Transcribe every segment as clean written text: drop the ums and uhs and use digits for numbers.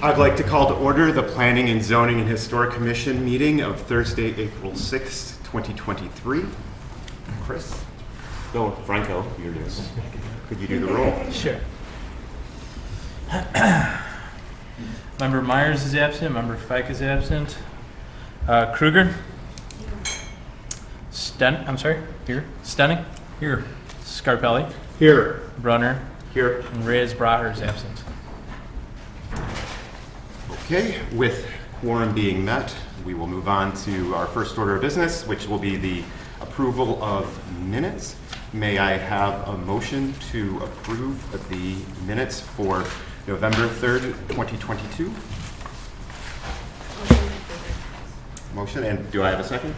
I'd like to call to order the Planning and Zoning and Historic Commission meeting of Thursday, April 6th, 2023. Chris? No, Franco, you're news. Could you do the roll? Sure. Member Myers is absent. Member Fike is absent. Kruger? Here. Stenning? Here. Scarpelli? Here. Brunner? Here. And Reyes-Braher is absent. Okay, with quorum being met, we will move on to our first order of business, which will be the approval of minutes. May I have a motion to approve the minutes for November 3rd, 2022? Motion, and do I have a second?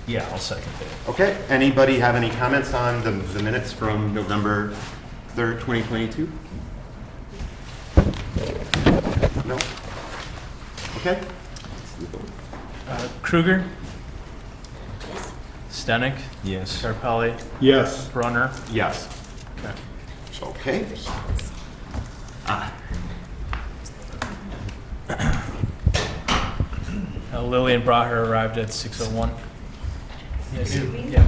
Yeah, I'll second that. Okay, anybody have any comments on the minutes from November 3rd, 2022? No? Okay. Kruger? Stenick? Yes. Scarpelli? Yes. Brunner? Yes. Okay. Okay. Lillian Braher arrived at 6:01. Yes. Yeah.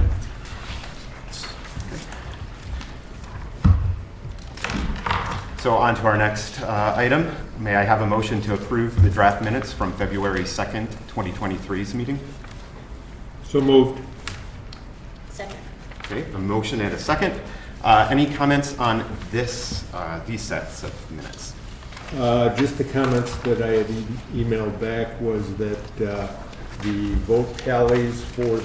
So on to our next item. May I have a motion to approve the draft minutes from February 2nd, 2023's meeting? So moved. Second. Okay, a motion and a second. Any comments on these sets of minutes? Just the comments that I had emailed back was that the vote tallies for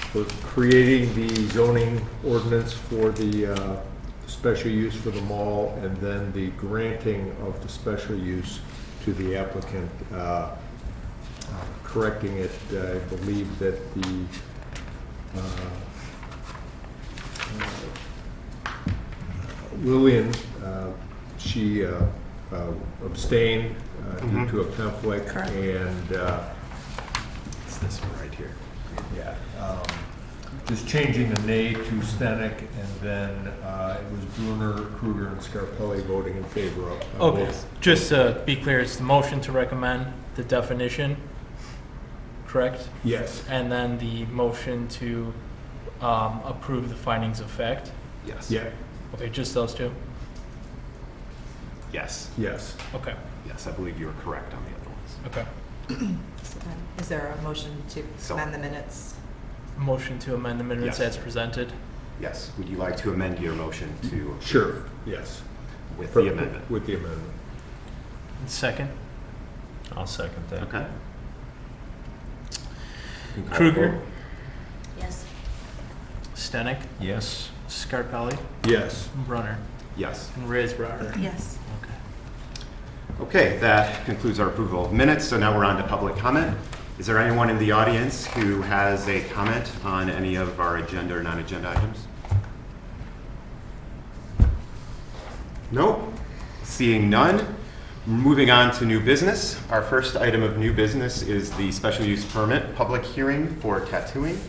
for creating the zoning ordinance for the special use for the mall, and then the granting of the special use to the applicant, correcting it. I believe that the Lillian, she abstained due to a conflict. Correct. And It's this one right here. yeah, just changing the nay to Stenick, and then it was Brunner, Kruger, and Scarpelli voting in favor of. Okay, both. just to be clear, it's the motion to recommend the definition, correct? Yes. And then the motion to approve the findings of fact? Yes. Yeah. Okay, just those two? Yes. Yes. Okay, Yes, I believe you are correct on the other ones. okay. Is there a motion to So- amend the minutes? Motion to amend the minutes Yes. as presented? Yes. Would you like to amend your motion to Sure. Yes. with the amendment? With the amendment. Second? I'll second that. Okay. You can call Kruger? vote. Yes. Stenick? Yes. Scarpelli? Yes. Brunner? Yes. And Reyes-Braher? Yes. Okay. Okay, that concludes our approval of minutes. So now we're on to public comment. Is there anyone in the audience who has a comment on any of our agenda or non-agenda items? Nope. Seeing none. Moving on to new business. Our first item of new business is the special use permit public hearing for tattooing.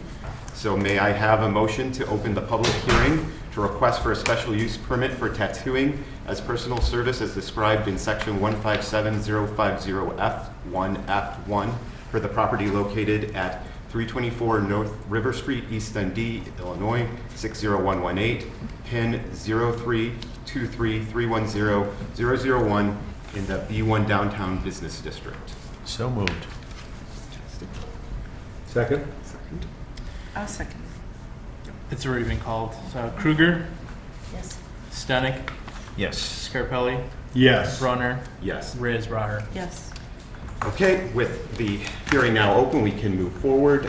So may I have a motion to open the public hearing to request for a special use permit for tattooing as personal service as described in section 157050F1F1 for the property located at 324 North River Street, East Dundee, Illinois, 60118, pin 0323310001 in the B1 Downtown Business District. So moved. Second? Second. I'll second. It's already been called. So Kruger? Yes. Stenick? Yes. Scarpelli? Yes. Brunner? Yes. Reyes-Braher? Yes. Okay, with the hearing now open, we can move forward.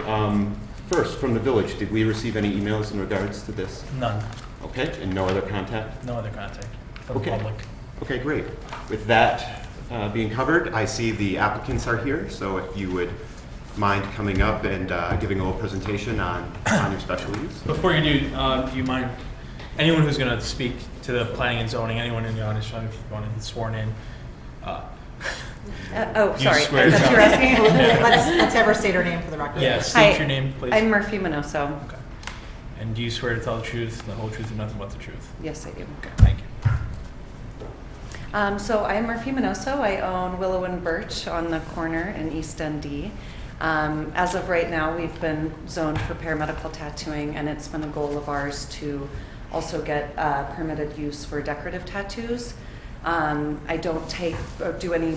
First, from the village, did we receive any emails in regards to this? None. Okay, and no other contact? No other contact from the Okay. public. Okay, great. With that being covered, I see the applicants are here, so if you would mind coming up and giving a little presentation on your special use. Before you do you mind, anyone who's going to speak to the planning and zoning, anyone in the audience, if you want to get sworn in, Oh, You sorry. swear I thought to you were tell- asking. Yeah. Let's have her state her name for the record. yeah, Hi, state your name, please. I'm Murphy Minoso. Okay. And do you swear to tell the truth, the whole truth, and nothing but the truth? Yes, I do. Okay, thank you. So I'm Murphy Minoso. I own Willow and Birch on the corner in East Dundee. As of right now, we've been zoned for paramedical tattooing, and it's been a goal of ours to also get permitted use for decorative tattoos. I don't take or do any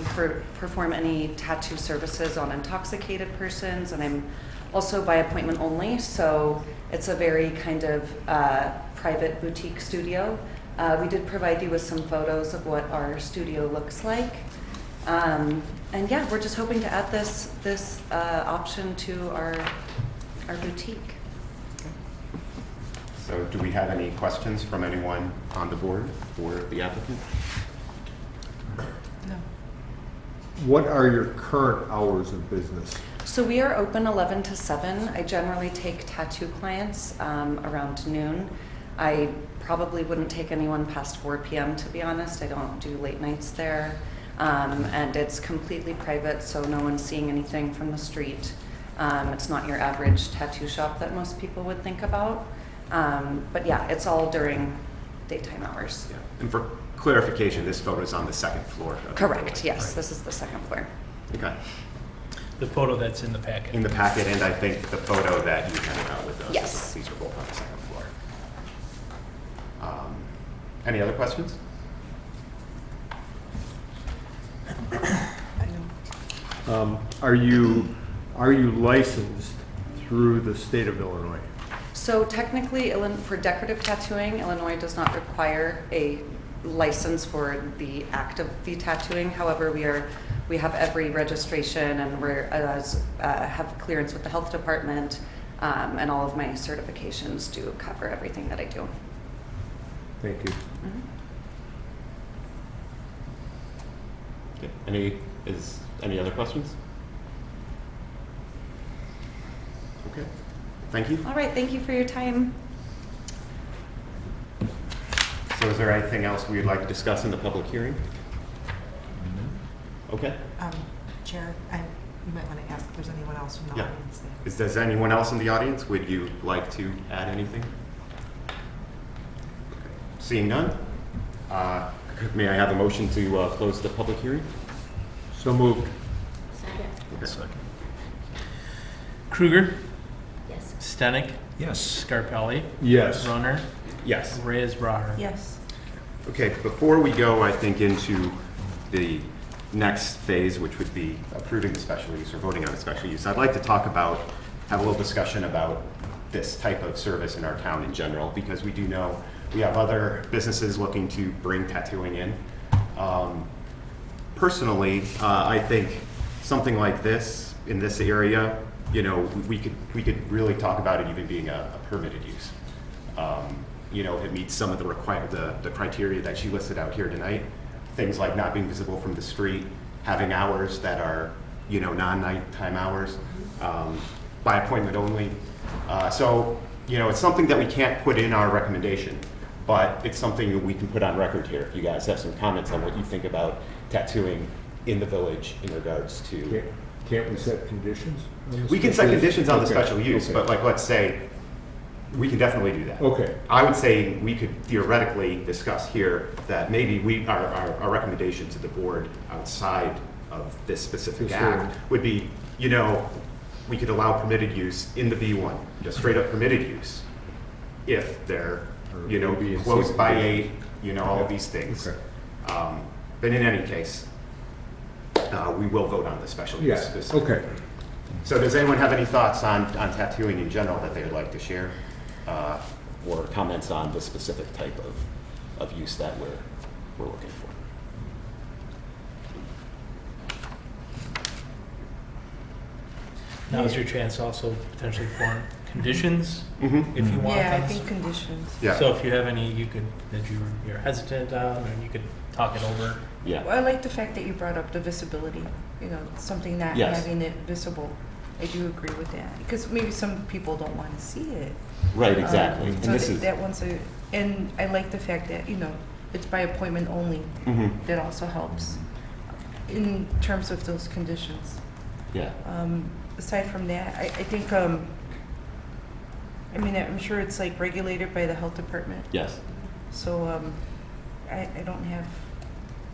perform any tattoo services on intoxicated persons, and I'm also by appointment only. So it's a very kind of private boutique studio. We did provide you with some photos of what our studio looks like. And yeah, we're just hoping to add this option to our boutique. So do we have any questions from anyone on the board for the applicant? No. What are your current hours of business? So we are open 11 to 7. I generally take tattoo clients around noon. I probably wouldn't take anyone past 4 p.m. to be honest. I don't do late nights there. And it's completely private, so no one's seeing anything from the street. It's not your average tattoo shop that most people would think about. But yeah, it's all during daytime hours. Yeah. And for clarification, this photo is on the second floor. of the Correct, building, yes. right? This is the second floor. Okay. The photo that's in the packet. In the packet, and I think the photo that you handed out with us. Yes. These are both on the second floor. Any other questions? Are you licensed through the state of Illinois? So technically, for decorative tattooing, Illinois does not require a license for the act of the tattooing. However, we have every registration, and have clearance with the health department, and all of my certifications do cover everything that I do. Thank you. Okay. Any other questions? Okay. Thank you. All right, thank you for your time. So is there anything else we would like to discuss in the public hearing? Okay. Chair, you might want to ask if there's anyone else from the Yeah. audience there. Does anyone else in the audience, would you like to add anything? Seeing none, may I have a motion to close the public hearing? So moved. Okay. Second. Kruger, Yes. Stenick, Yes. Scarpelli, Yes. Runner, Yes. Reyes Braher. Yes. Okay, before we go, I think, into the next phase, which would be approving the special use or voting on a special use, I'd like to have a little discussion about this type of service in our town in general, because we do know we have other businesses looking to bring tattooing in. Personally, I think something like this in this area, we could really talk about it even being a permitted use. It meets some of the criteria that she listed out here tonight. Things like not being visible from the street, having hours that are, non-nighttime hours, by appointment only. So, it's something that we can't put in our recommendation, but it's something we can put on record here. If you guys have some comments on what you think about tattooing in the village in regards to. Can't we set conditions? on the We can set special use? conditions on the Okay, special use, okay. but let's say, we can definitely do that. Okay. I would say we could theoretically discuss here that maybe our recommendation to the board outside of this specific This act hearing. would be, we could allow permitted use in the B1, just straight up permitted use. If they're, Or maybe in closed by C. 8, all of these things. Okay. But in any case, we will vote on the special use. Yes, specifically. okay. So does anyone have any thoughts on tattooing in general that they would like to share? Or comments on the specific type of use that we're looking for? Now is your chance also potentially form conditions Mm-hmm. if you want Yeah, I them. think conditions. Yeah, So if you have any, that you're hesitant on, or you could talk it over. yeah, Well, I like the fact that you brought up the visibility, something not Yes. having it visible. I do agree with that, because maybe some people don't want to see it. right, exactly. And So this is, that one's and I like the fact that, it's by appointment only. Mhm. That also helps in terms of those conditions. yeah, Aside from that, I think, I'm sure it's like regulated by the health department. yes, So I don't have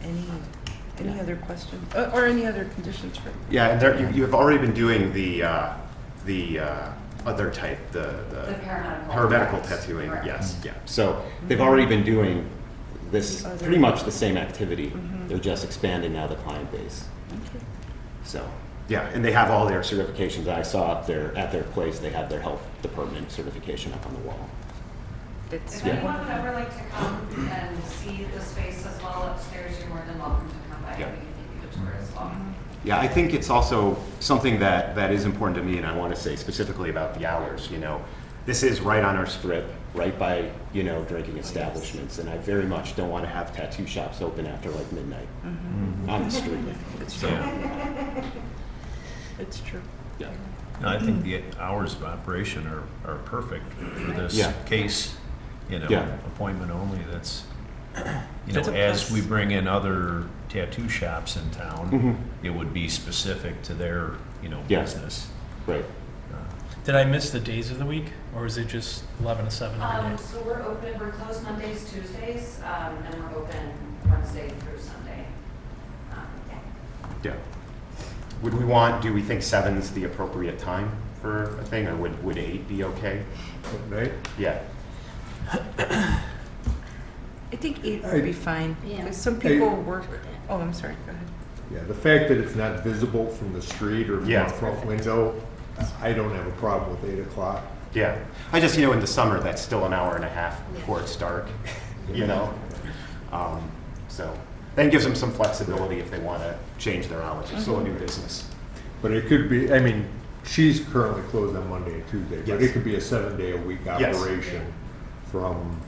Any other questions, or any other conditions for? Yeah, and there, you have already been doing the other type, the paramedical tattooing, Correct. yes, yeah. So they've already been doing this, pretty much the same activity. They're just expanding now the client base. Okay. So, yeah, and they have all their certifications. I saw up there at their place, they have their health department certification up on the wall. It's If anyone would ever like to come and see the space as well upstairs, you're more than welcome to come by Yeah. and we can give you a tour as well. Yeah, I think it's also something that is important to me, and I want to say specifically about the hours, you know. This is right on our strip, right by, you know, drinking establishments, and I very much don't want to have tattoo shops open after like midnight on the street. It's So, true. It's true. yeah. No, I think the hours of operation are perfect for this Yeah. case, you know, Yeah. appointment only. That's, you That's know, a as plus. we bring in other tattoo shops in town, Mhm. it would be specific to their, you know, Yeah. business. Right. Did I miss the days of the week, or is it just 11 to 7 every day? So we're open, we're closed Mondays, Tuesdays, and we're open Wednesday through Sunday. Yeah. Do we think 7's the appropriate time for a thing, or would 8 be okay? At night? Yeah. I think 8 would be fine, because some people work, oh, I'm sorry, go ahead. Yeah, the fact that it's not visible from the street or from Yeah. a front window, I don't have a problem with 8 o'clock. Yeah. I just, you know, in the summer, that's still an hour and a half before it's dark, you know? So, that gives them some flexibility if they want to change their hours. It's still a new business. But it could be, I mean, she's currently closed on Monday and Tuesday, but Yes. it could be a 7-day-a-week Yes. operation from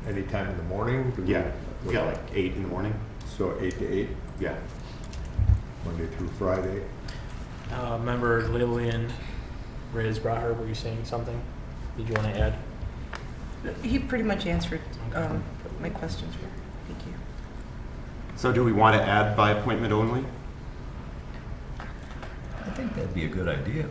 any time in the morning? Do we- Yeah. Yeah, like 8 in the morning? So 8 to 8, Yeah. Monday through Friday? Member Lillian Reyes Braher, were you saying something? Did you want to add? He pretty much answered my questions. Thank you. So do we want to add by appointment only? I think that'd be a good idea.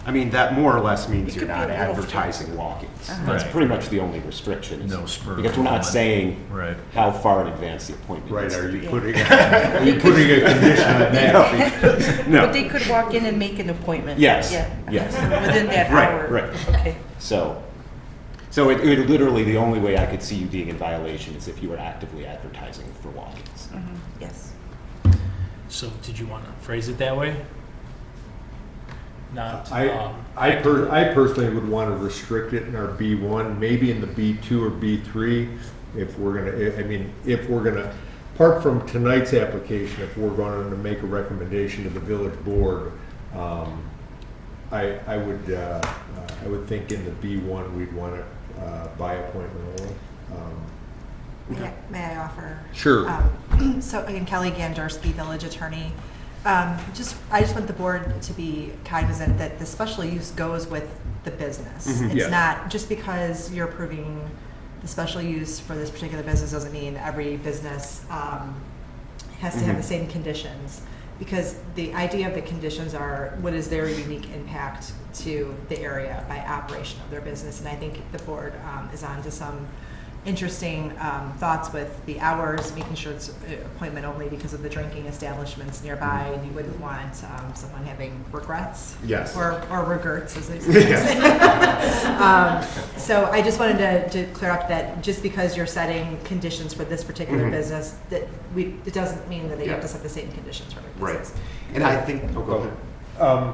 I mean, that more or less means It you're could be not a little advertising walk-ins. Uh-huh. That's Right. pretty much the only restriction. is- No spur of Because we're not moment. saying Right. how far in advance the appointment Right, needs to are you be. putting, are you putting a condition on that? No. But they could walk in and make an appointment? Yes, Yeah. yes. Within that Right, hour? right. Okay. So it literally, the only way I could see you being in violation is if you were actively advertising for walk-ins. Yes. So did you want to phrase it that way? Not, I personally would want to restrict it in our B1, maybe in the B2 or B3, if we're gonna, I mean, if we're gonna, apart from tonight's application, if we're going to make a recommendation to the village board, I would think in the B1, we'd want it by appointment only. May I offer? Sure. So again, Kelly Ganderski, village attorney. I just want the board to be cognizant that the special use goes with the business. Mhm. It's Yes. not, just because you're approving the special use for this particular business doesn't mean every business has to have Mhm. the same conditions. Because the idea of the conditions are, what is their unique impact to the area by operation of their business? And I think the board is on to some interesting thoughts with the hours, making sure it's appointment only because of the drinking establishments nearby, and you wouldn't want someone having regrets. Yes. Or regrets, as they say. So I just wanted to clear up that just because you're setting conditions for this particular Mhm. business, that it doesn't mean that they have Yeah. to set the same conditions for every Right. business. And I think, oh, go ahead.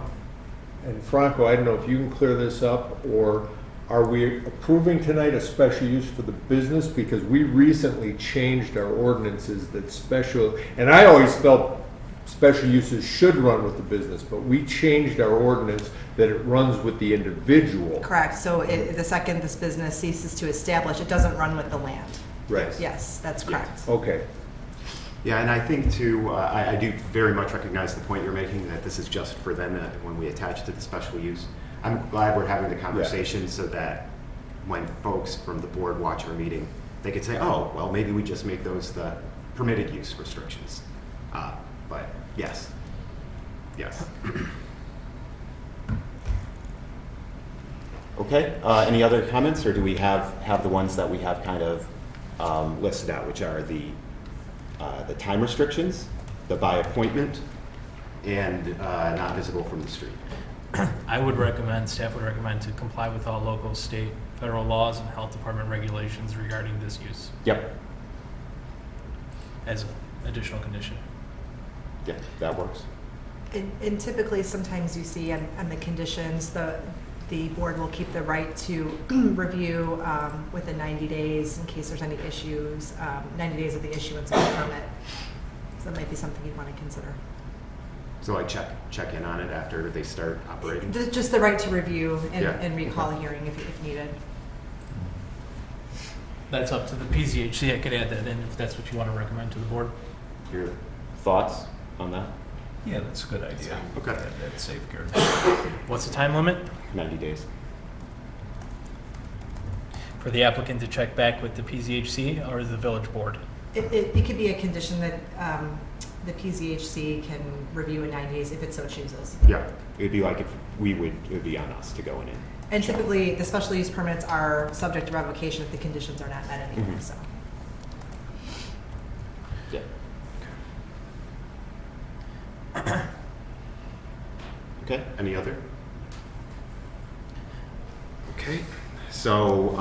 And Franco, I don't know if you can clear this up, or are we approving tonight a special use for the business? Because we recently changed our ordinances that special, and I always felt special uses should run with the business, but we changed our ordinance that it runs with the individual. Correct, so the second this business ceases to establish, it doesn't run with the land. Right. Yes, that's correct. Okay. Yeah, and I think too, I do very much recognize the point you're making, that this is just for them when we attach to the special use. I'm glad we're having the conversation so that when folks from the board watch our meeting, they could say, oh, well, maybe we just make those the permitted use restrictions. But yes, yes. Okay, any other comments, or do we have the ones that we have kind of listed out, which are the time restrictions, the by appointment, and not visible from the street. Staff would recommend to comply with all local, state, federal laws and health department regulations regarding this use Yep. as an additional condition. Yeah, that works. And typically, sometimes you see on the conditions, the board will keep the right to review within 90 days in case there's any issues, 90 days of the issuance of the permit. So that might be something you'd want to consider. So I check in on it after they start operating? Just the right to review Yeah. and recall a hearing if needed. That's up to the PZHC. I could add that in if that's what you want to recommend to the board. Your thoughts on that? Yeah, that's a good idea. Okay. That safeguard. What's the time limit? 90 days. For the applicant to check back with the PZHC or the village board? It could be a condition that the PZHC can review in 90 days if it so chooses. Yeah, it'd be like if it would be on us to go in. And typically, the special use permits are subject to revocation if the conditions are not met anyway, Mhm. so. Yeah. Okay, any other? Okay, so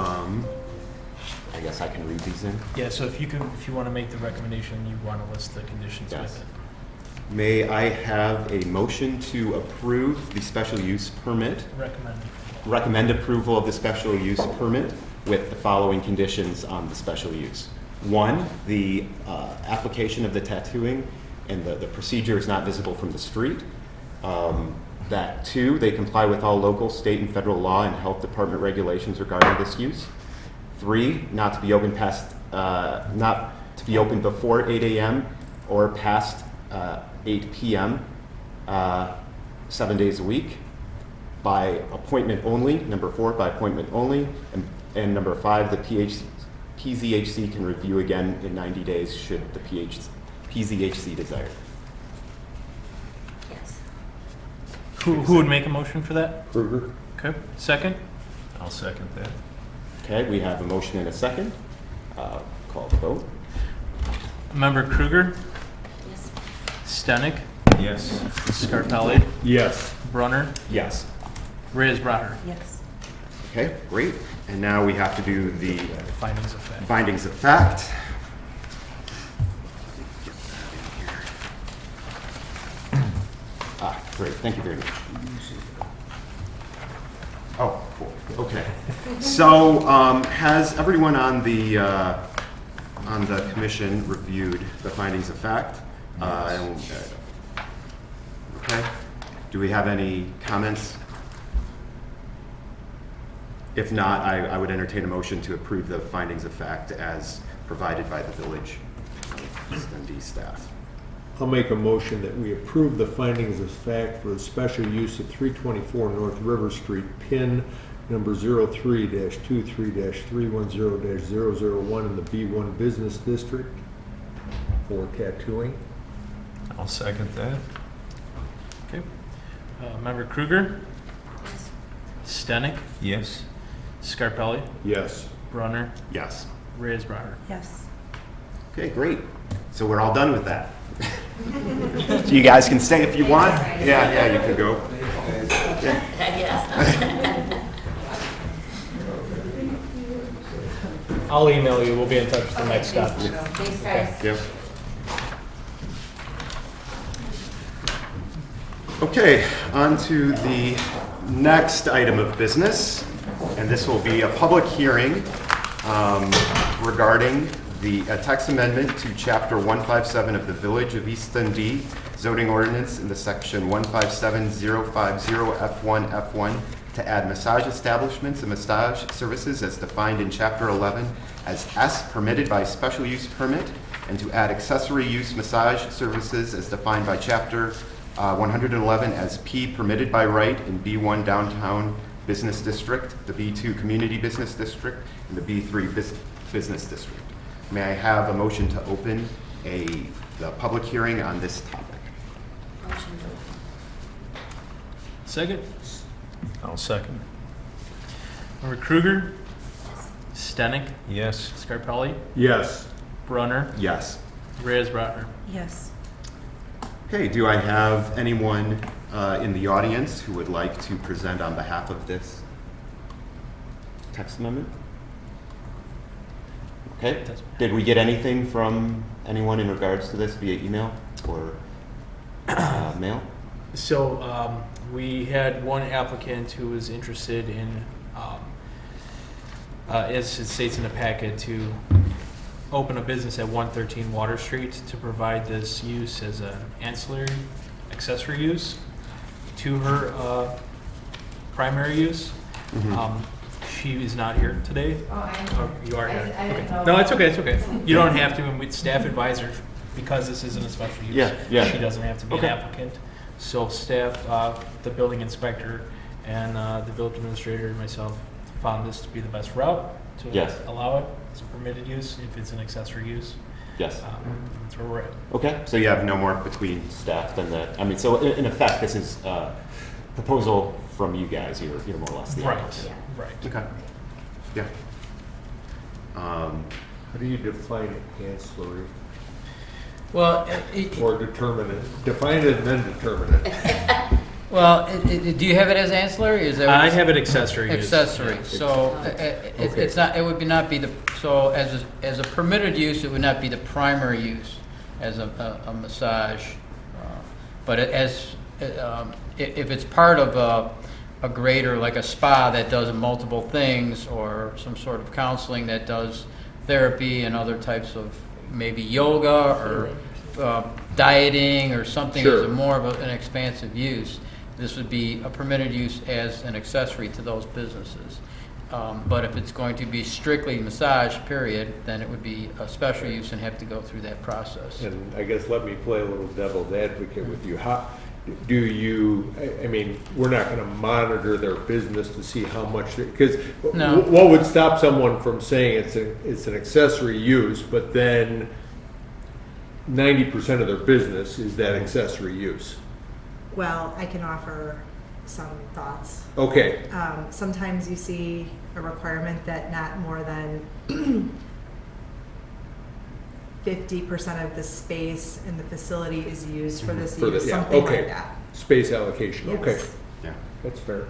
I guess I can read these in. Yeah, so if you want to make the recommendation, you want to list the conditions Yes. with it. May I have a motion to approve the special use permit? Recommend approval of the special use permit with the following conditions on the special use. One, the application of the tattooing and the procedure is not visible from the street. That two, they comply with all local, state, and federal law and health department regulations regarding this use. Three, not to be open before 8 a.m. or past 8 p.m. 7 days a week. By appointment only. Number four, by appointment only. And number five, the PZHC can review again in 90 days should the PZHC desire. Yes. Who would make a motion for that? Kruger? Okay, second? I'll second that. Okay, we have a motion and a second. Call the vote. Member Kruger, Yes. Stenick, Yes. Scarpelli, Yes. Brunner, Yes. Reyes-Braher. Yes. Okay, great. And now we have to do the Findings of fact. findings of fact. Great, thank you very much. Oh, cool, okay. So, has everyone on the commission reviewed the findings of fact? Okay, do we have any comments? If not, I would entertain a motion to approve the findings of fact as provided by the Village of East Dundee staff. I'll make a motion that we approve the findings of fact for the special use of 324 North River Street, PIN number 03-23-310-001 in the B1 Business District for tattooing. I'll second that. Okay. Member Kruger, Yes. Stenick, Yes. Scarpelli, Yes. Brunner, Yes. Reyes-Braher. Yes. Okay, great. So we're all done with that. So you guys can stay if you want. Yeah, you can go. I'll email you. We'll be in touch with the next steps. Thanks, guys. Yep. Okay, on to the next item of business, and this will be a public hearing regarding the text amendment to Chapter 157 of the Village of East Dundee zoning ordinance in the section 157050F1F1 to add massage establishments and massage services as defined in Chapter 11 as S permitted by special use permit, and to add accessory use massage services as defined by Chapter 111 as P permitted by right in B1 Downtown Business District, the B2 Community Business District, and the B3 Business District. May I have a motion to open the public hearing on this topic? Motion to open. Second? I'll second. Member Kruger, Stenick, Yes. Scarpelli, Yes. Brunner, Yes. Reyes Brotner. Yes. Okay, do I have anyone in the audience who would like to present on behalf of this text amendment? Okay, did we get anything from anyone in regards to this via email or mail? So we had one applicant who was interested in, as it states in the packet, to open a business at 113 Water Street to provide this use as an ancillary accessory use to her primary use. She is not here today. Oh, you are here. Okay. No, it's okay. It's okay. You don't have to. And with staff advisor, because this isn't a special use, Yeah. she doesn't have to be Okay. an applicant. So staff, the building inspector, and the village administrator and myself found this to be the best route to Yes. allow it. It's a permitted use if it's an accessory use. Yes. That's where we're at. Okay, so you have no more between staff than that. I mean, so in effect, this is a proposal from you guys. You're more or less the Right. applicant. Right. Okay. Yeah. How do you define ancillary Well, or determine it? Define it and then determine it. well, do you have it as ancillary? Is that what I it's- have an accessory use. accessory? So it's not. It would not be the. So as a permitted use, it would not be the primary use as a massage, but if it's part of a greater, like a spa that does multiple things, or some sort of counseling that does therapy and other types of maybe yoga or dieting or something Sure. as more of an expansive use, this would be a permitted use as an accessory to those businesses. But if it's going to be strictly massage, period, then it would be a special use and have to go through that process. And I guess let me play a little devil's advocate with you. How do you, I mean, we're not going to monitor their business to see how much, because No. what would stop someone from saying it's an accessory use, but then 90% of their business is that accessory use? Well, I can offer some thoughts. Okay, Sometimes you see a requirement that not more than 50% of the space in the facility is used for this for the, use, yeah, something okay. like that. Space allocation, okay, Yes. Yeah. that's fair.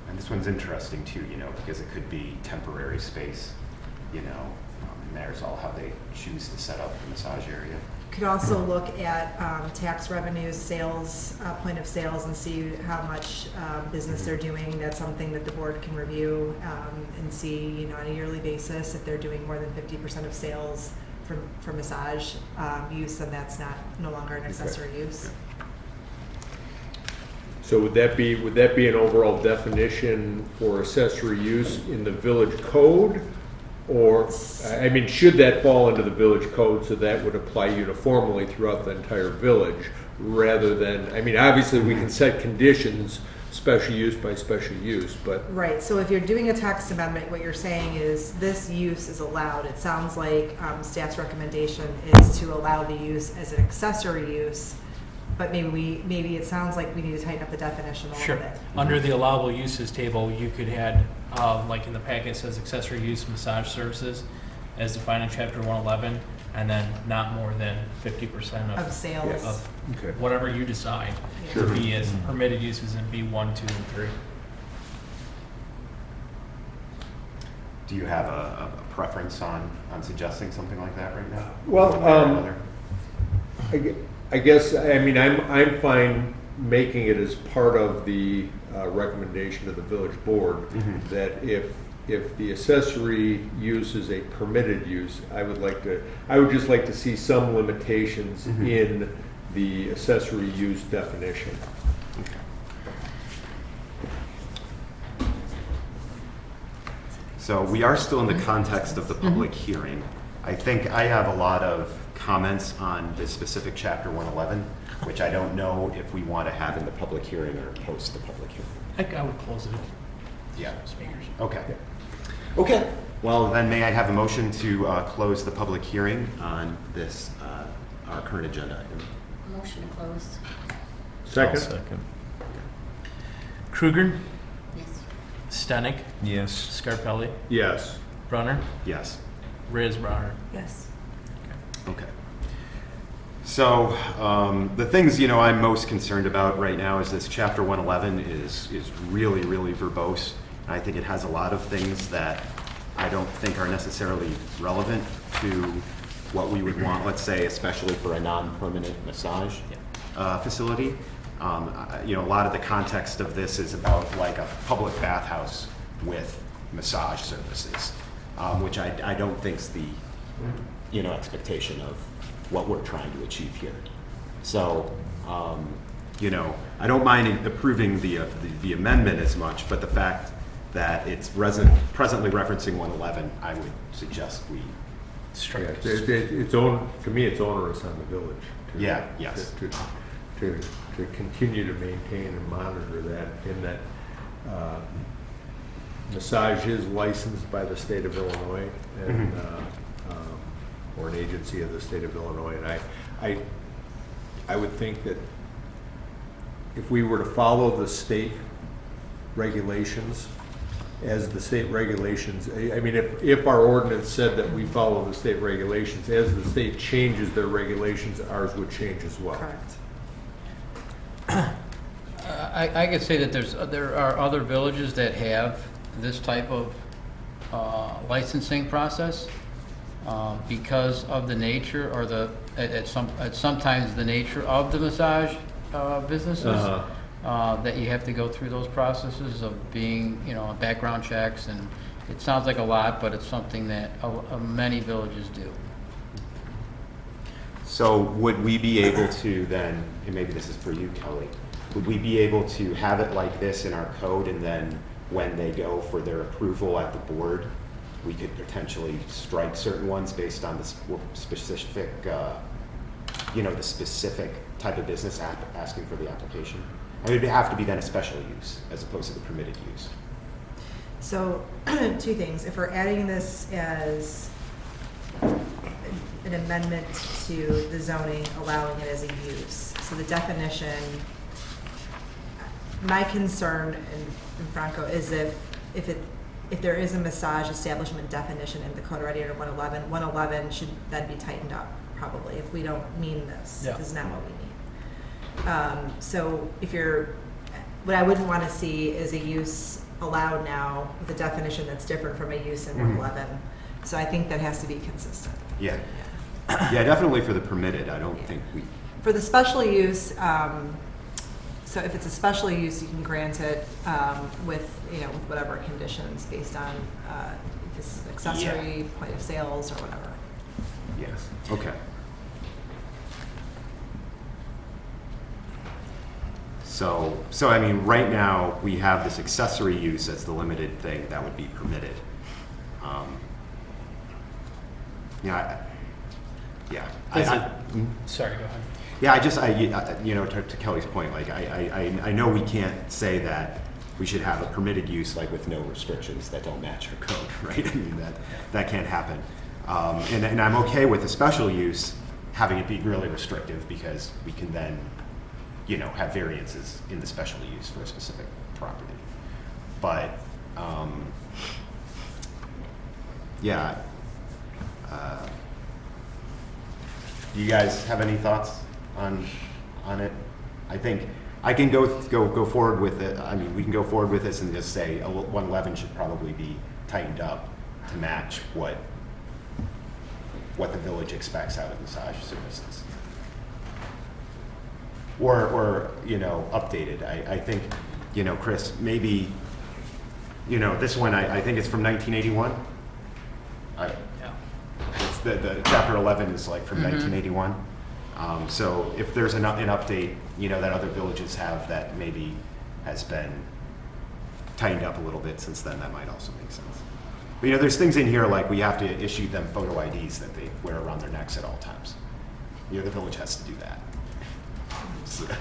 And this one's interesting too, because it could be temporary space, and there's all how they choose to set up the massage area. Could also look at tax revenues, sales, point of sales, and see how much business they're doing. That's something that the board can review and see, on a yearly basis. If they're doing more than 50% of sales for massage use, then that's no longer an accessory use. So would that be an overall definition for accessory use in the village code? Or, I mean, should that fall into the village code so that would apply uniformly throughout the entire village rather than, I mean, obviously we can set conditions, special use by special use, but Right, so if you're doing a text amendment, what you're saying is this use is allowed. It sounds like staff's recommendation is to allow the use as an accessory use, but maybe it sounds like we need to tighten up the definition a little Sure. bit. Under the allowable uses table, you could add, like in the packet, it says accessory use massage services as defined in chapter 111, and then not more than 50% Of sales. of okay. whatever you decide to be as permitted uses in B1, 2, and 3. Do you have a preference on suggesting something like that right now? Well, One way or another? I guess, I mean, I'm fine making it as part of the recommendation of the village board that if the accessory use is a permitted use, I would just like to see some limitations in the accessory use definition. So we are still in the context of the public hearing. I think I have a lot of comments on this specific chapter 111, which I don't know if we want to have in the public hearing or post the public hearing. I would close it if Yeah. speakers. Okay. Okay. Well, then may I have a motion to close the public hearing on this, our current agenda item? Motion to close. Second? Second. Kruger, Yes. Stenick, Yes. Scarpelli, Yes. Brunner, Yes. Raisbracher. Yes. Okay. So, the things, I'm most concerned about right now is this Chapter 111 is really, really verbose. And I think it has a lot of things that I don't think are necessarily relevant to what we would want, let's say, especially for a non-permanent massage facility. A lot of the context of this is about like a public bathhouse with massage services, which I don't think's the, expectation of what we're trying to achieve here. So, I don't mind approving the amendment as much, but the fact that it's presently referencing 111, I would suggest we. Strike. To me, it's onerous on the village. Yes. To continue to maintain and monitor that, in that massage is licensed by the state of Illinois and, or an agency of the state of Illinois. And I would think that if we were to follow the state regulations, as the state regulations, I mean, if our ordinance said that we follow the state regulations, as the state changes their regulations, ours would change as well. Correct. I could say that there are other villages that have this type of licensing process because of the nature or sometimes the nature of the massage businesses. That you have to go through those processes of being, background checks, and it sounds like a lot, but it's something that many villages do. So would we be able to then, and maybe this is for you, Kelly, would we be able to have it like this in our code, and then when they go for their approval at the board, we could potentially strike certain ones based on the specific, the specific type of business asking for the application? I mean, it'd have to be then a special use as opposed to the permitted use. So, two things. If we're adding this as an amendment to the zoning, allowing it as a use, so the definition, my concern, and Franco, is if there is a massage establishment definition in the code already under 111, 111 should then be tightened up, probably, if we don't mean this. Yeah. This is not what we mean. So what I wouldn't want to see is a use allowed now with a definition that's different from a use in 111. So I think that has to be consistent. Yeah. Yeah, definitely for the permitted, I don't think we. For the special use, so if it's a special use, you can grant it with whatever conditions based on if it's accessory, point of sales, or whatever. Yes. Okay. So I mean, right now we have this accessory use as the limited thing that would be permitted. Sorry, go ahead. Yeah, to Kelly's point, like I know we can't say that we should have a permitted use like with no restrictions that don't match our code, right? I mean that can't happen. And I'm okay with the special use having it be really restrictive because we can then, have variances in the special use for a specific property. But, do you guys have any thoughts on it? I think I can go forward with it. I mean, we can go forward with this and just say 111 should probably be tightened up to match what the village expects out of massage services. Or updated. I think, Chris, maybe, this one, I think it's from 1981. It's the chapter 11 is like from 1981. So if there's an update, that other villages have that maybe has been tightened up a little bit since then, that might also make sense. But there's things in here like we have to issue them photo IDs that they wear around their necks at all times. The village has to do that. So. Do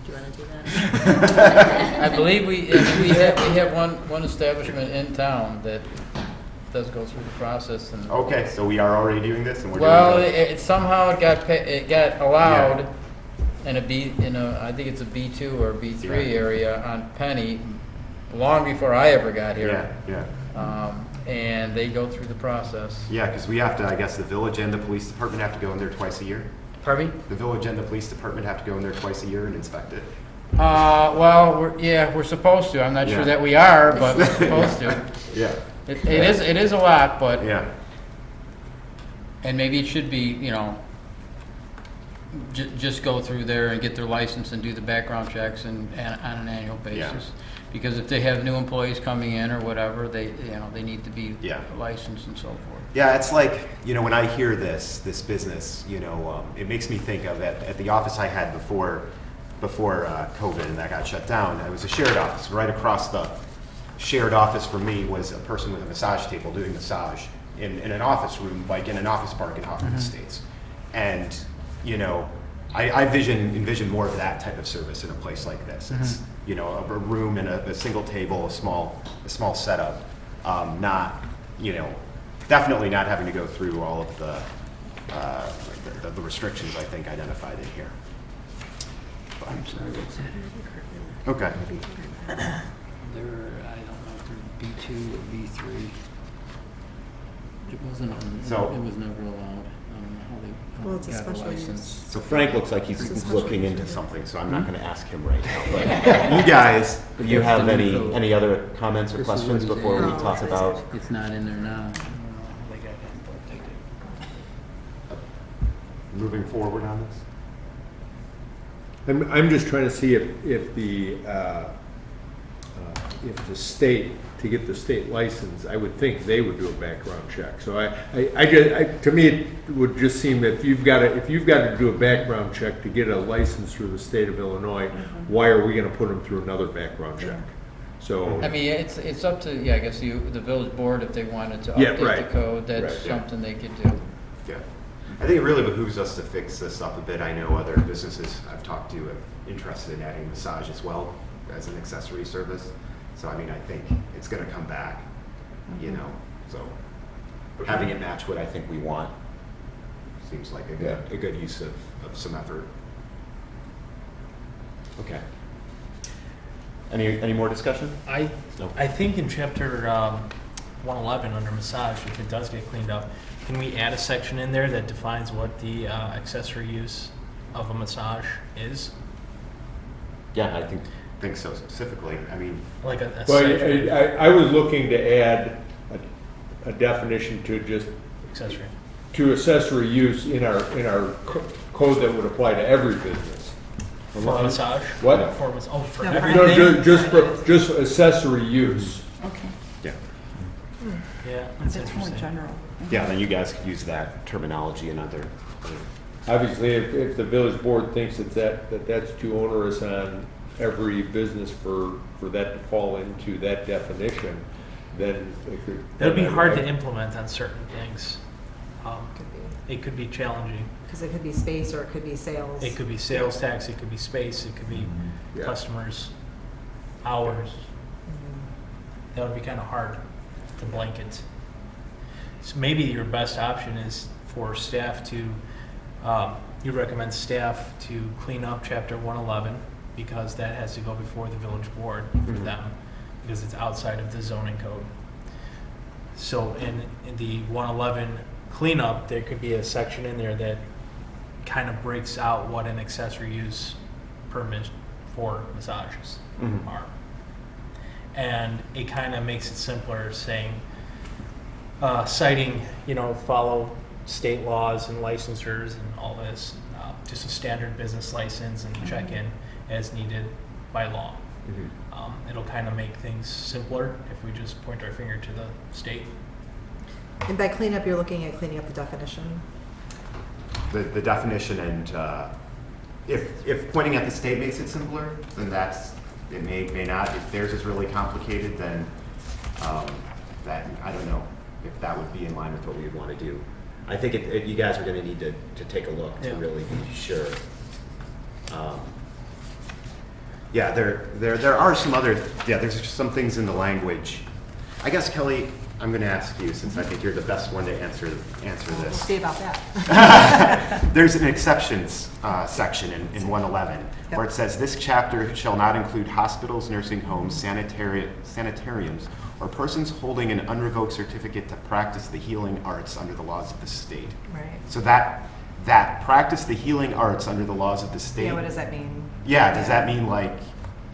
you want to do that? I believe we have one establishment in town that does go through the process. And Okay, so we are already doing this, and we're well, doing it somehow it got allowed in a I think it's a B2 or B3 Yeah. area on Penny long before I ever got Yeah, here. yeah. And they go through the process. Yeah, because we have to, I guess the village and the police department have to go in there twice a year. Pardon me? The village and the police department have to go in there twice a year and inspect it. Well, we're supposed to. I'm not Yeah. sure that we are, but we're supposed to. Yeah, It is a lot, but, yeah, and maybe it should be, you know, just go through there and get their license and do the background checks and on an annual Yeah. basis. Because if they have new employees coming in or whatever, they need to be Yeah. licensed and so forth. yeah. It's like, you know, when I hear this business, you know, it makes me think of at the office I had before COVID and that got shut down. It was a shared office. Right across the shared office for me was a person with a massage table doing massage in an office room, like in an office park in Hoffman Estates. And, you know, I envision more of that type of service in a place like this. It's, you know, a room and a single table, a small setup. Not, you know, definitely not having to go through all of the restrictions I think identified in here. I'm sorry, what's that? Okay. They're, I don't know if they're B2 or B3. It wasn't on, So- it was never allowed. I don't know how they Well, it's a got a special license. So Frank looks like he's It's a special looking into use. something, so I'm not going to ask him right now. But you guys, do you have any other comments or This is what questions he's before we adding. talk about It's not in there now. I don't know how they got that, but they did. moving forward on this? I'm just trying to see if the state, to get the state license, I would think they would do a background check. So to me, it would just seem that if you've got to do a background check to get a license through the state of Illinois, why are we gonna put them through another background check? So, I mean, it's up to, I guess the village board, if they wanted to Yeah, update right. the code, that's Right, yeah. something they could do. Yeah. I think it really behooves us to fix this up a bit. I know other businesses I've talked to are interested in adding massage as well as an accessory service. So, I mean, I think it's going to come back, you know, so having it match what I think we want seems like a good use of some effort. Okay. Any more discussion? No. I think in chapter 111 under massage, if it does get cleaned up, can we add a section in there that defines what the accessory use of a massage is? Yeah, I think so specifically. I mean, Like a well, section, I was looking to add a definition to just, accessory. to accessory use in our code that would apply to every business. For massage? What? For for No, everything? No, just accessory use. Okay, Yeah, that's that's more interesting. general. yeah, then you guys could use that terminology in other. Obviously, if the village board thinks that's too onerous on every business for that to fall into that definition, then it could. That'd be hard to I- implement on certain things. Could be, It could be challenging. because it could be space or it could be sales. It could be sales tax, it could be space, it could be Yeah. customers, hours. Mhm. That would be kind of hard to blanket. So maybe your best option is for staff to, you recommend staff to clean up chapter 111 because that has to go before the village board for Mhm. them because it's outside of the zoning code. So in the 111 cleanup, there could be a section in there that kind of breaks out what an accessory use permit for massages Mhm. are. And it kind of makes it simpler saying, citing, follow state laws and licensures and all this, just a standard business license and check-in as needed by law. Mhm. It'll kind of make things simpler if we just point our finger to the state. And by cleanup, you're looking at cleaning up the definition. The definition and if pointing at the state makes it simpler, then it may not. If theirs is really complicated, then that I don't know if that would be in line with what we would want to do. I think you guys are going to need to take a look to Yeah. really be sure. Yeah, there are some other, there's just some things in the language I guess, Kelly, I'm going to ask you, since I think you're the best one to answer We'll this. see about that. There's an exceptions section in 111 where Yep. it says, "This chapter shall not include hospitals, nursing homes, sanitariums, or persons holding an unrevoked certificate to practice the healing arts under the laws of the state." Right. So that practice the healing arts under the laws of the state. Yeah, what does that mean? Yeah, does that mean like,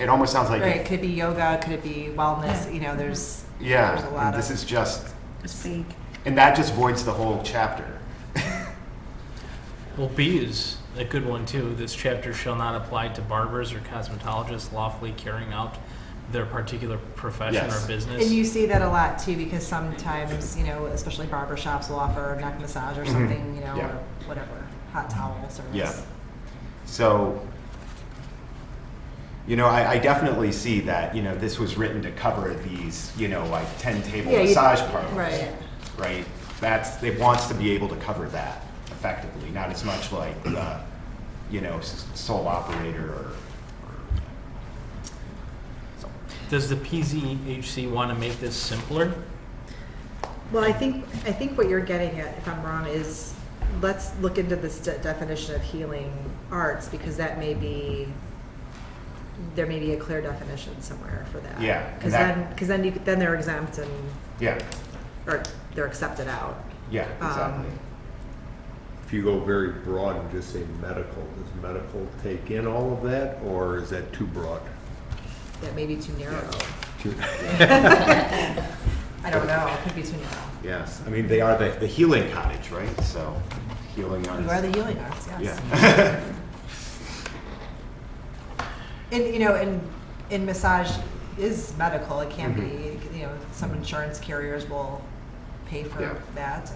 it almost sounds like. Right, could it be yoga, could it be wellness, you know, there's a Yeah, lot and this of. is just, It's vague. and that just voids the whole chapter. Well, B is a good one too. This chapter shall not apply to barbers or cosmetologists lawfully carrying out their particular profession Yes. or business. And you see that a lot too, because sometimes, you know, especially barber shops will offer neck massage or something, you know, Yeah. or whatever, hot towel service. Yeah. So, you know, I definitely see that, you know, this was written to cover these, you know, like 10-table Yeah, you- massage parlors. right. Right? It wants to be able to cover that effectively, not as much like, you know, sole operator or so. Does the PZHC want to make this simpler? Well, I think what you're getting at, if I'm wrong, is let's look into this definition of healing arts, because that may be, there may be a clear definition somewhere for that. Yeah, and Because that- then they're exempt and, Yeah, or they're accepted out. yeah, exactly. If you go very broad and just say medical, does medical take in all of that, or is that too broad? That may be too narrow. Too- I don't know, it could be too narrow. Yes, I mean, they are the healing cottage, right? So, healing arts. You are the healing arts, yes. Yeah. And, you know, and massage is medical, it can be, you know, some insurance carriers will pay for Yeah. that.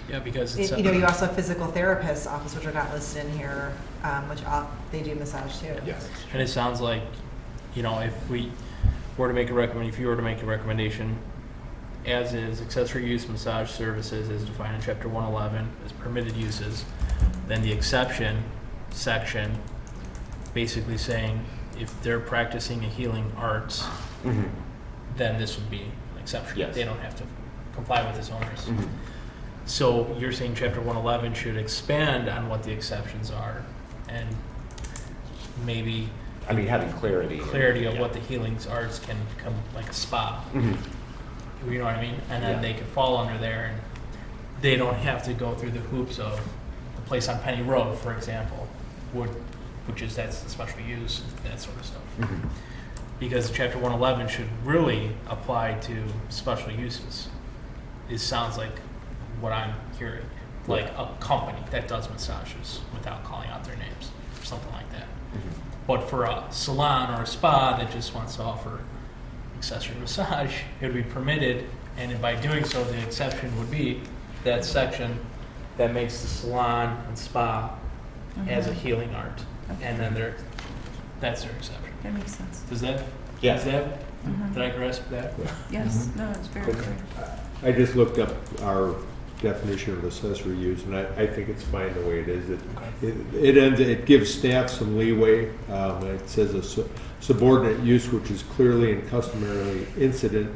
Yeah, because it's And, you know, you also have physical therapists' office, which are not listed in here, which they do massage too. Yes. and it sounds like, you know, if you were to make a recommendation, as is accessory use massage services as defined in chapter 111 as permitted uses, then the exception section basically saying if they're practicing a healing arts, Mhm. then this would be an exception. Yes. They don't have to comply with its owners. Mhm. So you're saying chapter 111 should expand on what the exceptions are and maybe I mean, having clarity. clarity of Yeah. what the healing arts can become, like a spa. Mhm. You know what I mean? And then Yeah. they could fall under there and they don't have to go through the hoops of the place on Penny Road, for example, that's the special use, that sort of stuff. Mhm. Because chapter 111 should really apply to special uses. It sounds like what I'm hearing, like a company that does massages without calling out their names, or something like that. Mhm. But for a salon or a spa that just wants to offer accessory massage, it would be permitted, and by doing so, the exception would be that section that makes the salon and spa as a healing art, and then that's their exception. That makes sense. Does that? Yeah. Did I grasp that? Yes, no, it's very clear. I just looked up our definition of accessory use, and I think it's fine the way it is. It gives staff some leeway. It says a subordinate use which is clearly and customarily incident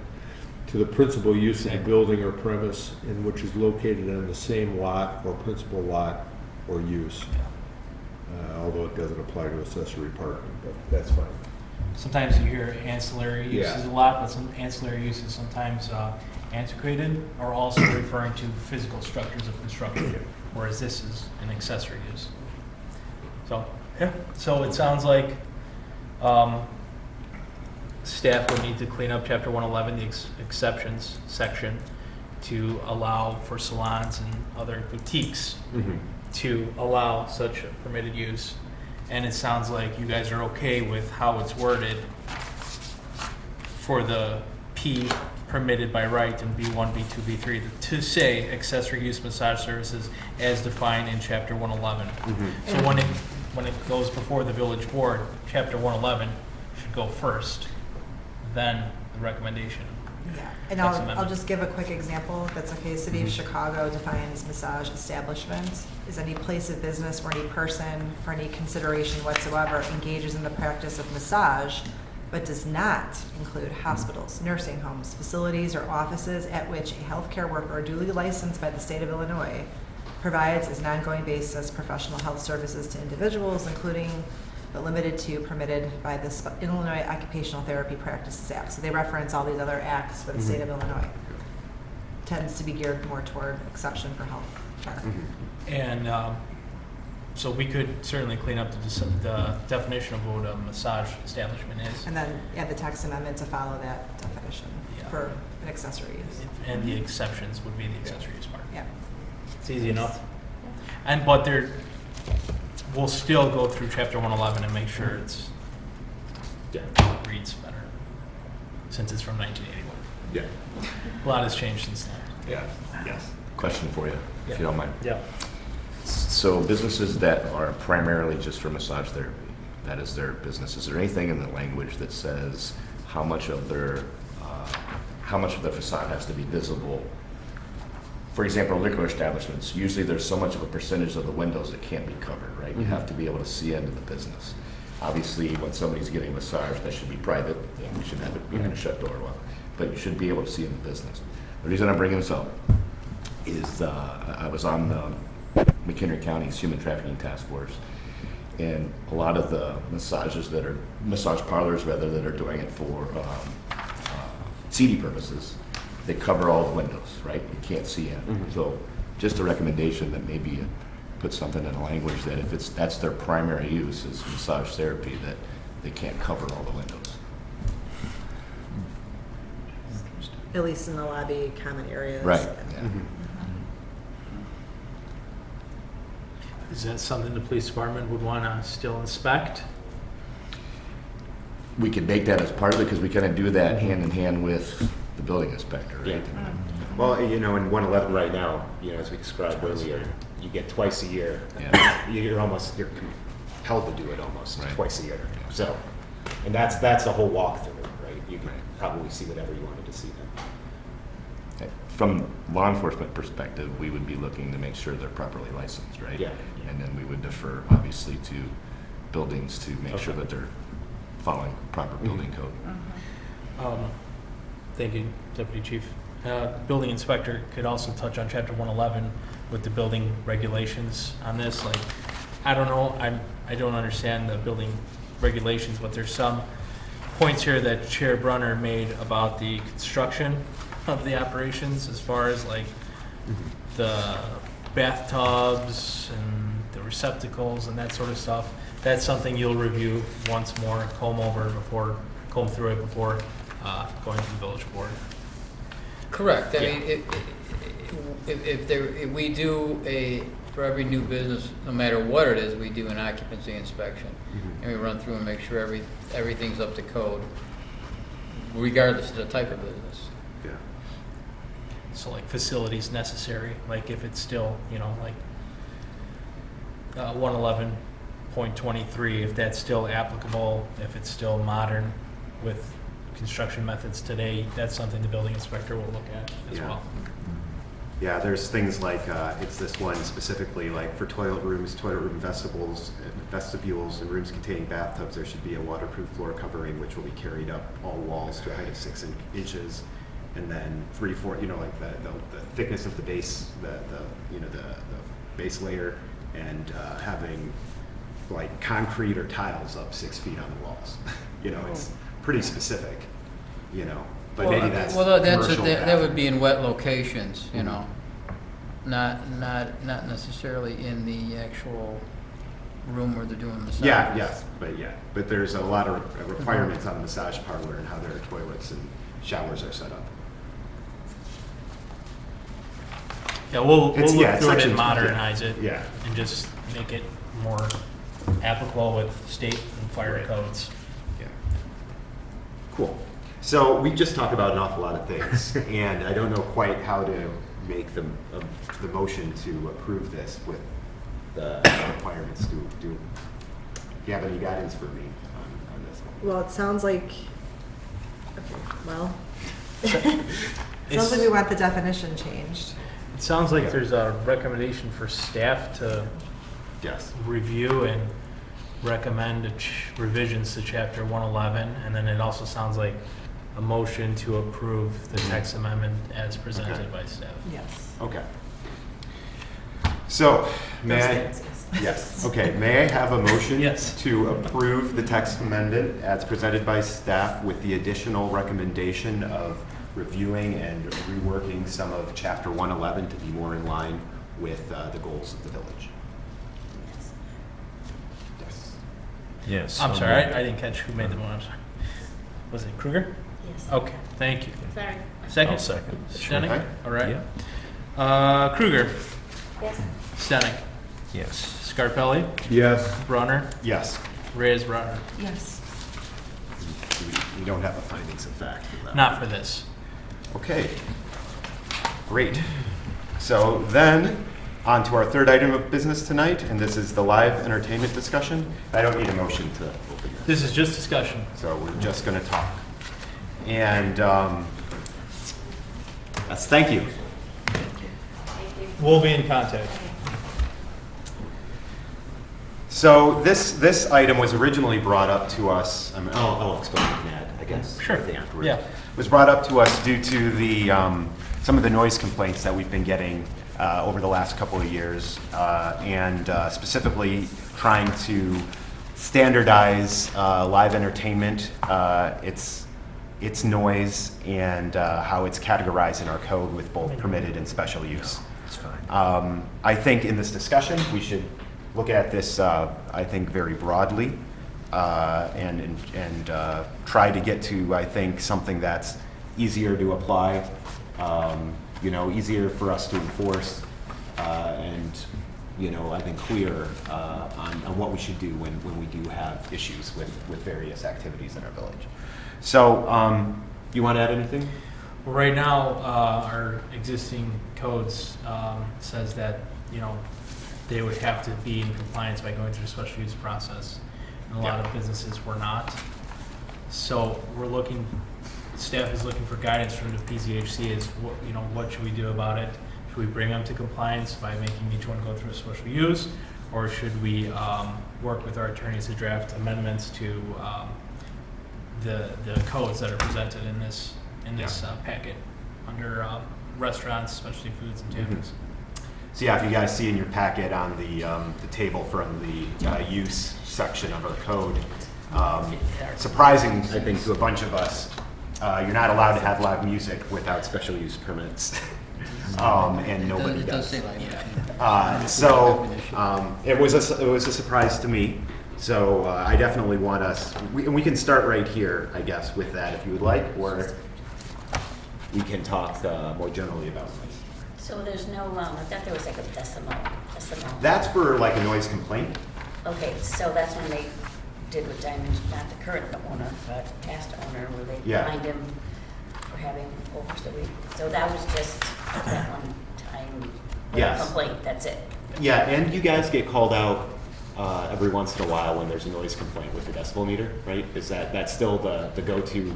to the principal use of the building or premise and which is located on the same lot or principal lot or use. Although it doesn't apply to accessory parking, but that's fine. Sometimes you hear ancillary uses Yeah. a lot, but some ancillary uses sometimes antiquated are also referring to physical structures of construction, whereas this is an accessory use. So, yeah, so it sounds like staff would need to clean up chapter 111, the exceptions section, to allow for salons and other boutiques Mhm. to allow such a permitted use. And it sounds like you guys are okay with how it's worded for the P permitted by right in B1, B2, B3 to say accessory use massage services as defined in chapter 111. Mhm. So when it goes before the village board, chapter 111 should go first, then the recommendation. Yeah, and Text I'll amendment. just give a quick example, if that's okay. City of Chicago defines massage establishment as any place of business where any person, for any consideration whatsoever, engages in the practice of massage, but does not include hospitals, nursing homes, facilities, or offices at which a healthcare worker duly licensed by the state of Illinois provides as an ongoing basis professional health services to individuals, including but limited to permitted by the Illinois Occupational Therapy Practices Act. So they reference all these other acts for the state of Illinois. Tends to be geared more toward exception for health care. And so we could certainly clean up the definition of what a massage establishment is. And then add the text amendment to follow that definition Yeah. for an accessory use. And the exceptions would be the accessory use part. Yeah. It's easy enough. But we'll still go through chapter 111 and make sure it reads better, since it's from 1981. Yeah. A lot has changed since then. Yeah. Yes. Question for you, if you don't mind. Yeah. So businesses that are primarily just for massage therapy, that is their business, is there anything in the language that says how much of the facade has to be visible? For example, liquor establishments, usually there's so much of a percentage of the windows that can't be covered, right? You have to be able to see into the business. Obviously, when somebody's getting a massage, that should be private. You should have it behind a shut door, but you should be able to see in the business. The reason I'm bringing this up is I was on McHenry County's Human Trafficking Task Force, and a lot of the massage parlors rather, that are doing it for CD purposes, they cover all the windows, right? You can't see in. So just a recommendation that maybe you put something in a language that if that's their primary use is massage therapy, that they can't cover all the windows. At least in the lobby, common areas. Right. Yeah. Is that something the police department would want to still inspect? We could make that as part of it because we kind of do that hand in hand with the building inspector, right? Well, in 111 right now, as we described earlier, you get twice a year. Yeah. You're compelled to do it almost Right. twice a year. So, and that's the whole walkthrough, right? You can probably see whatever you wanted to see then. From law enforcement perspective, we would be looking to make sure they're properly licensed, right? Yeah. And then we would defer, obviously, to buildings to make sure that they're following proper building code. Thank you, Deputy Chief. Building inspector could also touch on chapter 111 with the building regulations on this. Like, I don't know, I don't understand the building regulations, but there's some points here that Chair Brunner made about the construction of the operations, as far as like the bathtubs and the receptacles and that sort of stuff. That's something you'll review once more, comb through it before going to the village board. Correct. I Yeah. mean, if we do for every new business, no matter what it is, we do an occupancy inspection. And we run through and make sure everything's up to code, regardless of the type of business. Yeah. So like facilities necessary, like if it's still, like 111.23, if that's still applicable, if it's still modern with construction methods today, that's something the building inspector will look at as Yeah. well. Yeah, there's things like, it's this one specifically, like for toilet room vestibules, and rooms containing bathtubs, there should be a waterproof floor covering which will be carried up all walls to a height of 6 inches. And then 3/4, like the thickness of the base, the base layer, and having like concrete or tiles up 6 feet on the walls. It's pretty specific, but maybe that's commercial that would be in wet locations, not necessarily in the actual room where they're doing massages. But there's a lot of requirements on the massage parlor and how their toilets and showers are set up. Yeah, we'll look through it section- and modernize it. Yeah. And just make it more applicable with state and fire Right. codes. Yeah. Cool. So we just talked about an awful lot of things, and I don't know quite how to make the motion to approve this with the requirements. Do you have any guidance for me on this one? Well, it sounds like, sounds like we want the definition changed. It sounds like Yeah. there's a recommendation for staff to Yes. review and recommend revisions to chapter 111, and then it also sounds like a motion to approve the text amendment as presented Okay. by staff. Yes. Okay. So, may Those I? things, yes. Yes, okay. May I have a motion? Yes. To approve the text amendment as presented by staff with the additional recommendation of reviewing and reworking some of Chapter 111 to be more in line with the goals of the village? Yes. Yes. I'm sorry, I didn't catch who made the motion. I'm sorry. Was it Kruger? Yes. Okay, thank you. Sorry. Second? I'll second. Stenick? Okay. All right. Yeah. Kruger? Yes. Stenick? Yes. Scarpelli? Yes. Brunner? Yes. Reyes Brunner? Yes. We don't have a findings of fact for that. Not for this. Okay, great. So then, on to our third item of business tonight, and this is the live entertainment discussion. I don't need a motion to open this, This is just discussion. so we're just going to talk. And yes, thank you. We'll be in contact. So this item was originally brought up to us, I'll explain it, Ned, I guess. Sure. Afterwards. Yeah. It was brought up to us due to the, some of the noise complaints that we've been getting over the last couple of years, and specifically trying to standardize live entertainment, its noise, and how it's categorized in our code with both permitted and special use. It's fine. I think in this discussion, we should look at this, I think, very broadly, and try to get to, I think, something that's easier to apply, easier for us to enforce, and, I think clear on what we should do when we do have issues with various activities in our village. So, you want to add anything? Well, right now, our existing codes says that, they would have to be in compliance by going through the special use process. And a lot of businesses were not. So staff is looking for guidance from the PZHC as what should we do about it? Should we bring them to compliance by making each one go through a special use? Or should we work with our attorneys to draft amendments to the codes that are presented in this packet under restaurants, specialty foods, and taverns? So yeah, if you guys see in your packet on the table from the use section of our code, surprising, I think, to a bunch of us, you're not allowed to have live music without special use permits, and nobody It does does. say like that. It was a surprise to me. So I definitely want us, and we can start right here, I guess, with that if you would like, or we can talk more generally about this. So there's no, I thought there was like a decimal. That's for like a noise complaint. Okay, so that's when they did with Diamond, not the current owner, but past owner, where they Yeah. fined him for having over the week. So that was just that one time Yes. complaint, that's it. Yeah, and you guys get called out every once in a while when there's a noise complaint with your decibel meter, right? That's still the go-to?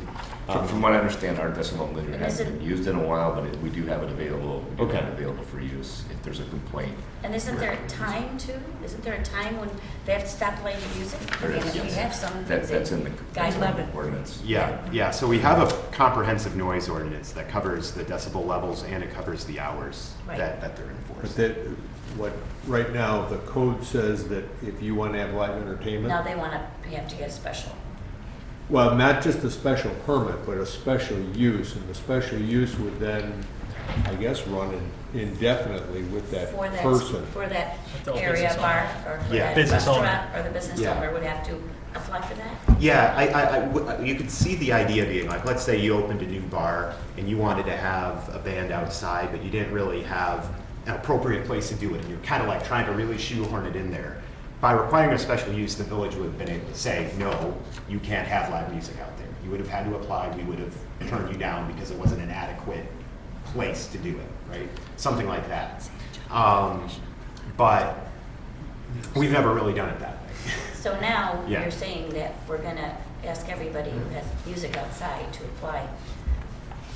From what I understand, our decibel meter And hasn't been used in a while, but we do have it available. We do Okay. have it available for use if there's a complaint. And isn't there a time too? Isn't there a time when they have to stop playing music? There is, And we yes. have some That's things in the guideline. ordinance. Yeah. So we have a comprehensive noise ordinance that covers the decibel levels and it covers the hours Right. that they're But enforced. right now, the code says that if you want to have live entertainment. Now they want to have to get a special. Well, not just a special permit, but a special use, and the special use would then, I guess, run indefinitely with that For that, person. for that The area business bar, owner. or for Yeah. that Business owner. restaurant, or the business Yeah. owner would have to apply for that? Yeah, you could see the idea being like, let's say you opened a new bar and you wanted to have a band outside, but you didn't really have an appropriate place to do it, and you're kind of like trying to really shoehorn it in there. By requiring a special use, the village would have been able to say, no, you can't have live music out there. You would have had to apply, we would have turned you down because it wasn't an adequate place to do it, right? Something like that. But we've never really done it that way. So now Yeah. you're saying that we're gonna ask everybody who has music outside to apply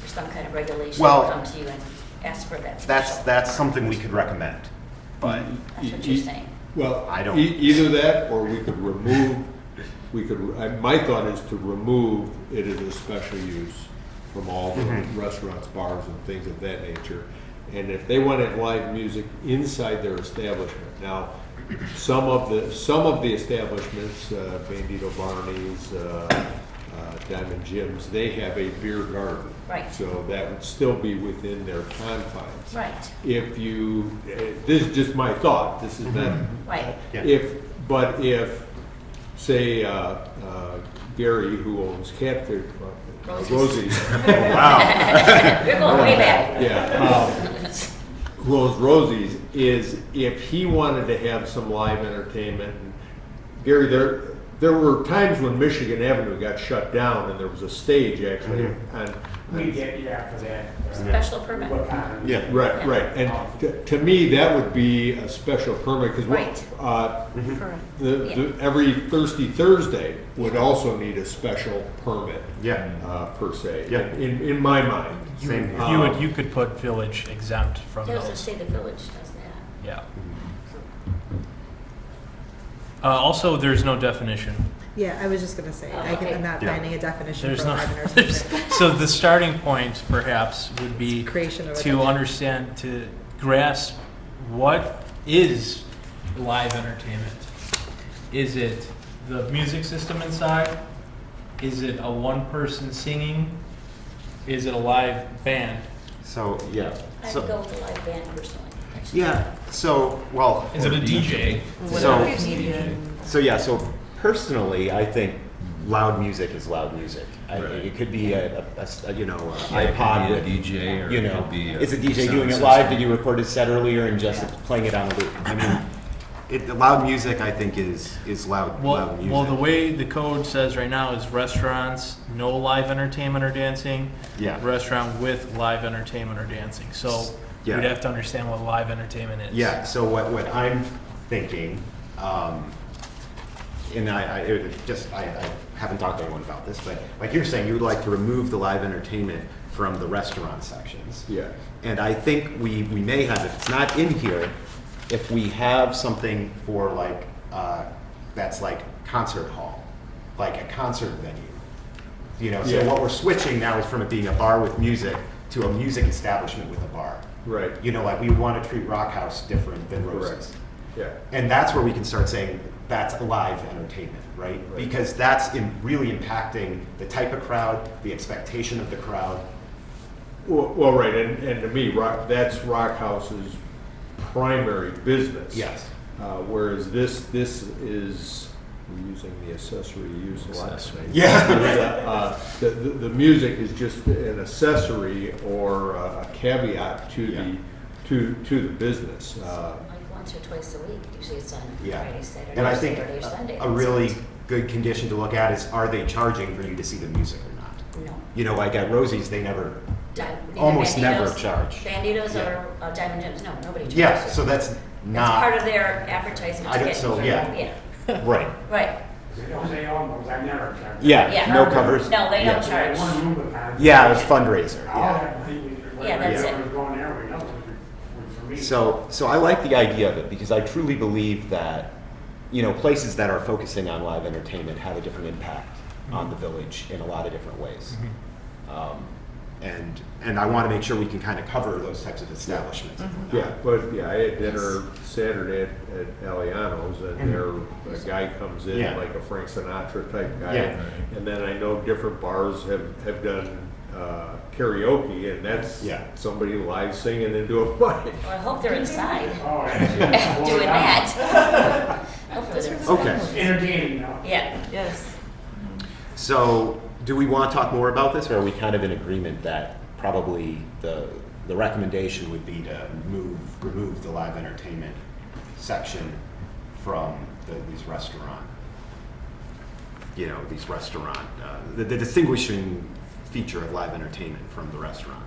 for some kind of regulation, Well, come to you and ask for that special. That's something we could recommend, but That's what you're saying. Well, I don't- either that, or we could remove, my thought is to remove it as a special use from all the Mhm. restaurants, bars, and things of that nature. And if they wanted live music inside their establishment, now, some of the establishments, Bandito Barney's, Diamond Jim's, they have a beer garden. Right. So that would still be within their confines. Right. If you, this is just my thought, this is not. Right. Yeah. If, say, Gary, who owns Catfish, Rosie's. We're going way back. Yeah, who owns Rosie's, is if he wanted to have some live entertainment. Gary, there were times when Michigan Avenue got shut down and there was a stage actually on. We get, for that. Special permit. What kind of- Yeah. Right, and to me, that would be a special permit, because Right. every Thursday would also need a special permit, Yeah. per se, Yeah. in my mind. Same here. You could put village exempt from Doesn't those. say the village does that. Yeah. Also, there's no definition. Yeah, I was just gonna say, I'm not Yeah. finding a definition There's for no. live entertainment. So the starting point, perhaps, would be Creation of a to definition. understand, to grasp what is live entertainment. Is it the music system inside? Is it a one-person singing? Is it a live band? So, yeah. I'd So, go with the live band personally. yeah, so, well. Is it a DJ? So, Comedian. so personally, I think loud music is loud music. Right. It could be a you know, Yeah, it could iPod be a with, DJ, or you it know, could be a it's a DJ sound doing it system. live that you recorded set earlier and just playing it on a loop. I mean, the loud music, I think, is loud music. Well, the way the code says right now is restaurants, no live entertainment or dancing. Yeah. Restaurant with live entertainment or dancing. So Yeah. we'd have to understand what live entertainment is. Yeah, so what I'm thinking, and I haven't talked to anyone about this, but like you're saying, you would like to remove the live entertainment from the restaurant sections. Yeah. And I think we may have, if it's not in here, if we have something for like, that's like concert hall, like a concert venue. You know, so Yeah. what we're switching now is from it being a bar with music to a music establishment with a bar. Right, You know, like we want to treat Rock House different than Roses. correct, yeah. And that's where we can start saying that's live entertainment, right? Right. Because that's really impacting the type of crowd, the expectation of the crowd. Well, right, and to me, that's Rock House's primary business. Yes. Whereas this is, we're using the accessory use a lot. Accessory. Yeah. The music is just an accessory or a caveat to the business. Like once or twice a week, usually it's on Yeah. Friday, Saturday, And I think Saturday, or Sunday. a really good condition to look at is, are they charging for you to see the music or not? No. You know, like at Rosie's, they never, Either almost never Banditos- charge. Banditos Yeah. or Diamond Jim's, no, nobody charges. Yeah, so that's It's not. part of their advertising I to don't- get. so, yeah. Yeah, Right. right. They don't say almost, I never charge. Yeah, Yeah. no covers. No, they Yeah. don't charge. One room with time. Yeah, it was fundraiser, All yeah. that, Yeah, that's it. whatever was going there, we know, was for me. So I like the idea of it because I truly believe that, you know, places that are focusing on live entertainment have a different impact on the village in a lot of different ways. And I want to make sure we can kind of cover those types of establishments. Yeah, but yeah, I had dinner Saturday at Aliano's, and there, a guy comes in, Yeah. like a Frank Sinatra type guy. Yeah. And then I know different bars have done karaoke, and that's Yeah. somebody live singing into a mic. Well, I hope they're inside Oh, that's doing that. Hopefully they're inside. Okay, Entertaining, though. Yeah. Yes. so do we want to talk more about this, or are we kind of in agreement that probably the recommendation would be to remove the live entertainment section from these restaurant, you know, these restaurant, the distinguishing feature of live entertainment from the restaurant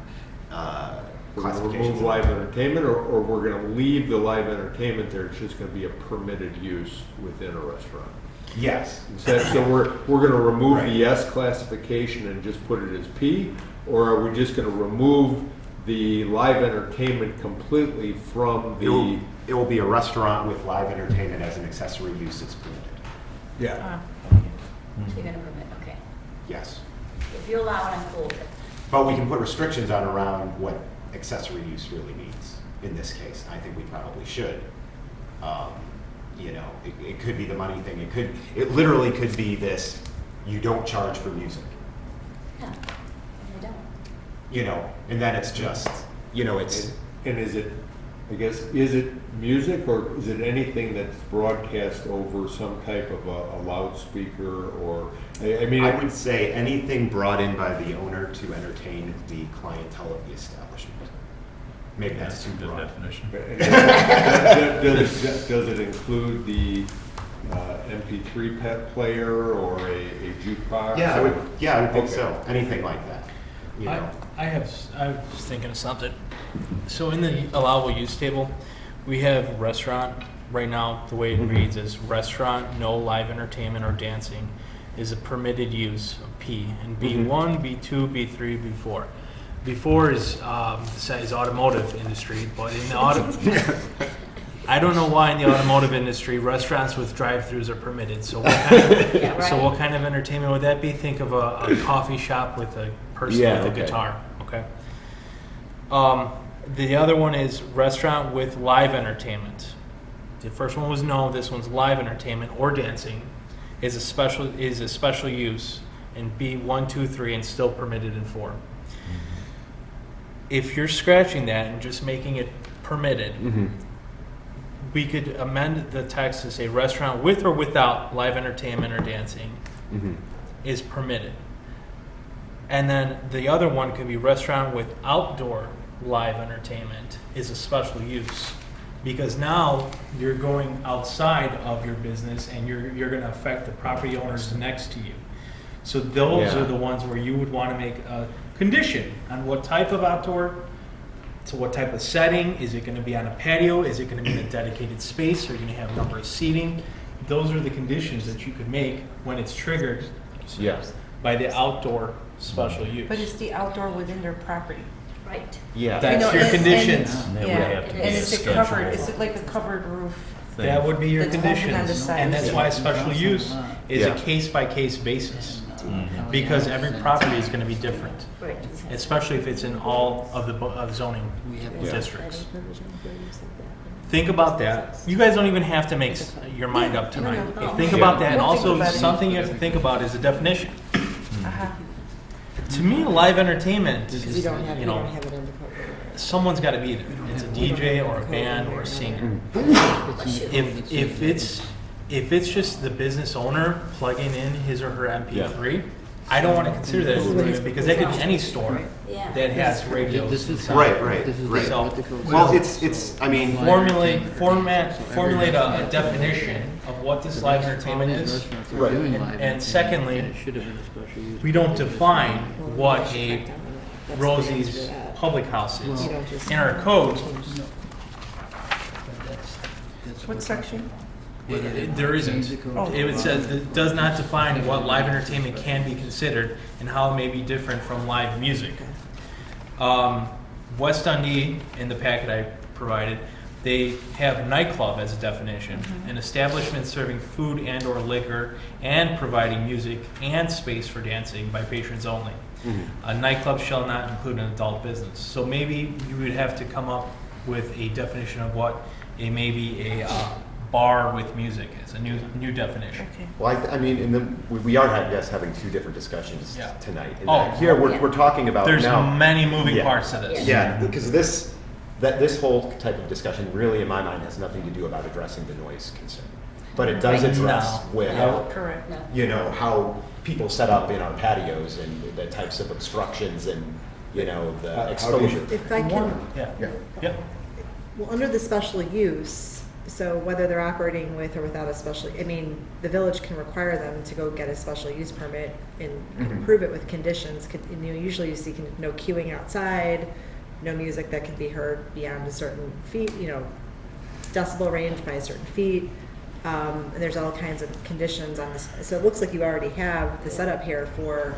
We're gonna classifications? remove live entertainment, or we're gonna leave the live entertainment there, it's just gonna be a permitted use within a restaurant. Yes. So we're gonna remove Right. the S classification and just put it as P? Or are we just gonna remove the live entertainment completely from the it will be a restaurant with live entertainment as an accessory use that's permitted. Yeah. So you're gonna permit, okay. Yes. If you allow it, I'm cool with it. But we can put restrictions on around what accessory use really means in this case. I think we probably should. You know, it could be the money thing. It literally could be this, you don't charge for music, Yeah, I don't. you know, and then it's just, you know, it's, And is it, I guess, is it music or is it anything that's broadcast over some type of a loudspeaker or, I mean. I would say anything brought in by the owner to entertain the clientele of the establishment. Maybe that's too That's a good broad. definition. Does it include the MP3 player or a jukebox? Yeah, I would think Okay. so. Anything like that, you know. I was thinking of something. So in the allowable use table, we have restaurant, right now, the way it reads is restaurant, no live entertainment or dancing is a permitted use of P, and B1, B2, B3, B4. B4 is automotive industry, but in the I don't know why in the automotive industry, restaurants with drive-throughs are permitted. So what kind of, Yeah, right. so what kind of entertainment would that be? Think of a coffee shop with a person Yeah, with a okay. guitar. Okay. The other one is restaurant with live entertainment. The first one was no. This one's live entertainment or dancing is a special use in B1, 2, 3, and still permitted in 4. If you're scratching that and just making it permitted, we could amend the text to say restaurant with or without live entertainment or dancing is permitted. And then the other one could be restaurant with outdoor live entertainment is a special use. Because now you're going outside of your business and you're going to affect the property owners next to you. So those Yeah. are the ones where you would want to make a condition on what type of outdoor, so what type of setting. Is it going to be on a patio? Is it going to be in a dedicated space? Are you going to have a number of seating? Those are the conditions that you could make when it's triggered Yes. by the outdoor special use. But it's the outdoor within their property. Right. Yeah. That's You know, your and- conditions. And that Yeah, would have to be and a it's a schedule covered, it's like a covered roof. thing. That would be your That's open on the conditions, side. and that's why special use is Yeah. a case-by-case basis. Because every property is gonna be different, Right. especially if it's in all of the zoning Yeah. districts. Think about that. You guys don't even have to make your mind up tonight. Think about that, and We'll think also about it. something you have to think about is the definition. Uh-huh. To me, live entertainment is, You don't have, you know, it in the code. someone's gotta be there. It's a DJ or a band or a singer. If it's just the business owner plugging in his or her MP3, I don't want to consider that as entertainment because that could be any store Yeah. that has radios. This is inside. Right, right, This is right. So Well, it's, I mean, formulate a definition of what this live entertainment is. Right. And secondly, we don't define what a Rosie's public house is. In our code, What section? there isn't. It says, it does not define what live entertainment can be considered and how it may be different from live music. West Dundee, in the packet I provided, they have nightclub as a definition. An establishment serving food and or liquor and providing music and space for dancing by patrons only. A nightclub shall not include an adult business. So maybe you would have to come up with a definition of what maybe a bar with music is, a new definition. Okay. well, I mean, we are, I guess, having two different discussions Yeah. tonight. And Oh, here, yeah. we're talking about There's now. many moving Yeah. parts to this. Yeah, because this whole type of discussion really, in my mind, has nothing to do about addressing the noise concern. But it does Right address now. with, Correct. No. you know, how people set up in our patios and the types of obstructions and, you know, the How do you- exposure. If I can, Yeah. Yeah. Yep. well, under the special use, so whether they're operating with or without a special, I mean, the village can require them to go get a special use permit and approve it with conditions. And, you know, usually you see no queuing outside, no music that can be heard beyond a certain feet, you know, decibel range by a certain feet. And there's all kinds of conditions on this. So it looks like you already have the setup here for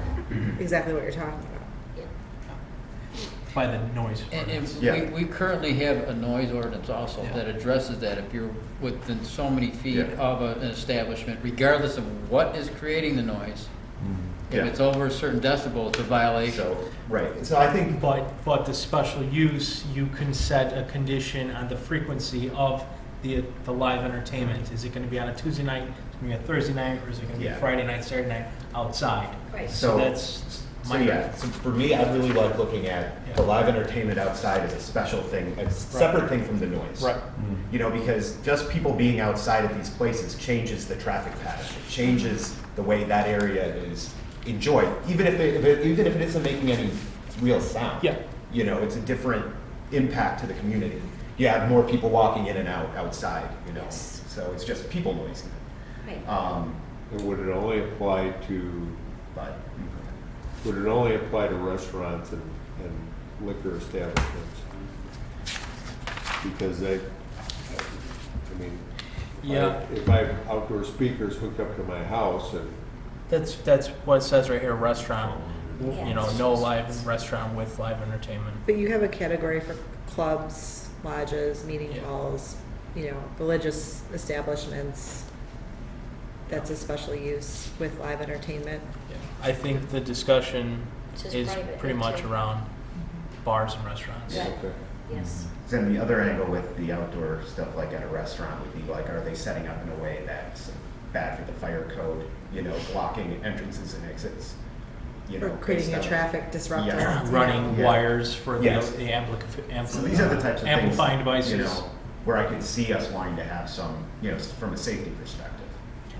exactly what you're talking about. Yeah. by the noise And ordinance. Yeah. we currently have a noise ordinance also Yeah. that addresses that. If you're within so many feet Yeah. of an establishment, regardless of what is creating the noise, if Yeah. it's over a certain decibel, it's a violation. So, right, so I think, But the special use, you can set a condition on the frequency of the live entertainment. Is it gonna be on a Tuesday night, it's gonna be a Thursday night, or is it gonna be Yeah. Friday night, Saturday night, outside? Right. So So- that's so my. yeah, so for me, I really like looking at the Yeah. live entertainment outside as a special thing, a separate thing from the noise. Right. You know, because just people being outside at these places changes the traffic pattern. It changes the way that area is enjoyed, even if it isn't making any real sound. Yeah. You know, it's a different impact to the community. You have more people walking in and out outside, you know, Yes. so it's just people noise. Right. And would it only apply to, But, would it only apply to restaurants and liquor establishments? Because I mean, Yeah. if I have outdoor speakers hooked up to my house and That's what it says right here, restaurant, Yeah. you know, no live restaurant with live entertainment. But you have a category for clubs, lodges, meeting Yeah. halls, religious establishments. That's a special use with live entertainment. I think the discussion Just is private, pretty much too. around bars and restaurants. Right. okay. Yes. then the other angle with the outdoor stuff like at a restaurant would be like, are they setting up in a way that's bad for the fire code, you know, blocking entrances and exits? You Or know, creating a based on- traffic disruptor. Yeah. Running Yeah. wires for the Yes. the So these are the types of things, amplifying you devices. know, where I could see us wanting to have some, you know, from a safety perspective.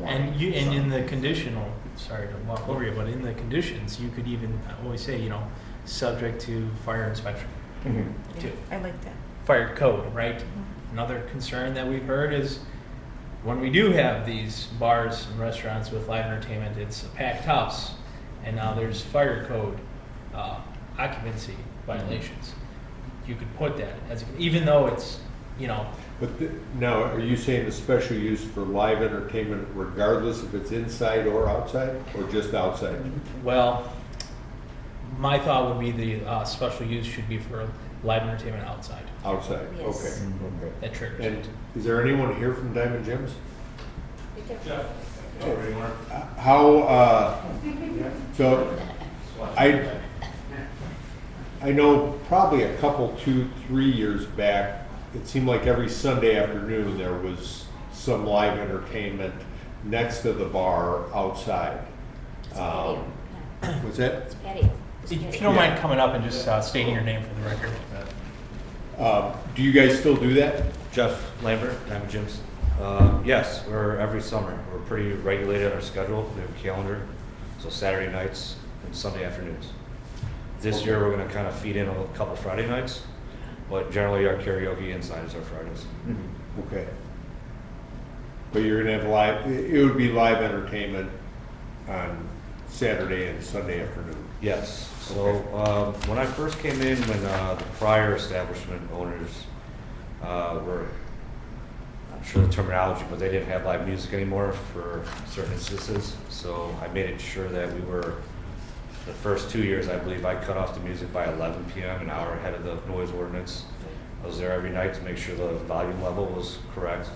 And wanting and in some- the conditional, sorry to walk over you, but in the conditions, you could even always say, you know, subject to fire inspection, Mhm. too. I like that. Fire code, right? Another concern that we've heard is when we do have these bars and restaurants with live entertainment, it's a packed house, and now there's fire code occupancy violations. You could put that as, even though it's, you know, But now, are you saying the special use for live entertainment regardless if it's inside or outside, or just outside? well, my thought would be the special use should be for live entertainment outside. Outside, Yes. okay, okay. That triggers And it. is there anyone here from Diamond Jim's? Yeah. Already marked. How, so, I know probably a couple, 2, 3 years back, it seemed like every Sunday afternoon there was some live entertainment next to the bar outside. It's patio. Yeah. Was that? It's patio. It's If you patio. don't mind coming up and just stating your name for the record. Do you guys still do that? Jeff Lambert, Diamond Jim's. Yes, we're every summer. We're pretty regulated on our schedule. We have a calendar. So Saturday nights and Sunday afternoons. This year, we're gonna kind of feed in a couple Friday nights, but generally our karaoke inside is our Fridays. Okay. But you're gonna have live, it would be live entertainment on Saturday and Sunday afternoon? Yes. So when I first came in, when the prior establishment owners were, I'm sure the terminology, but they didn't have live music anymore for certain instances. So I made it sure that we were, the first 2 years, I believe, I cut off the music by 11 p.m., an hour ahead of the noise ordinance. I was there every night to make sure the volume level was correct.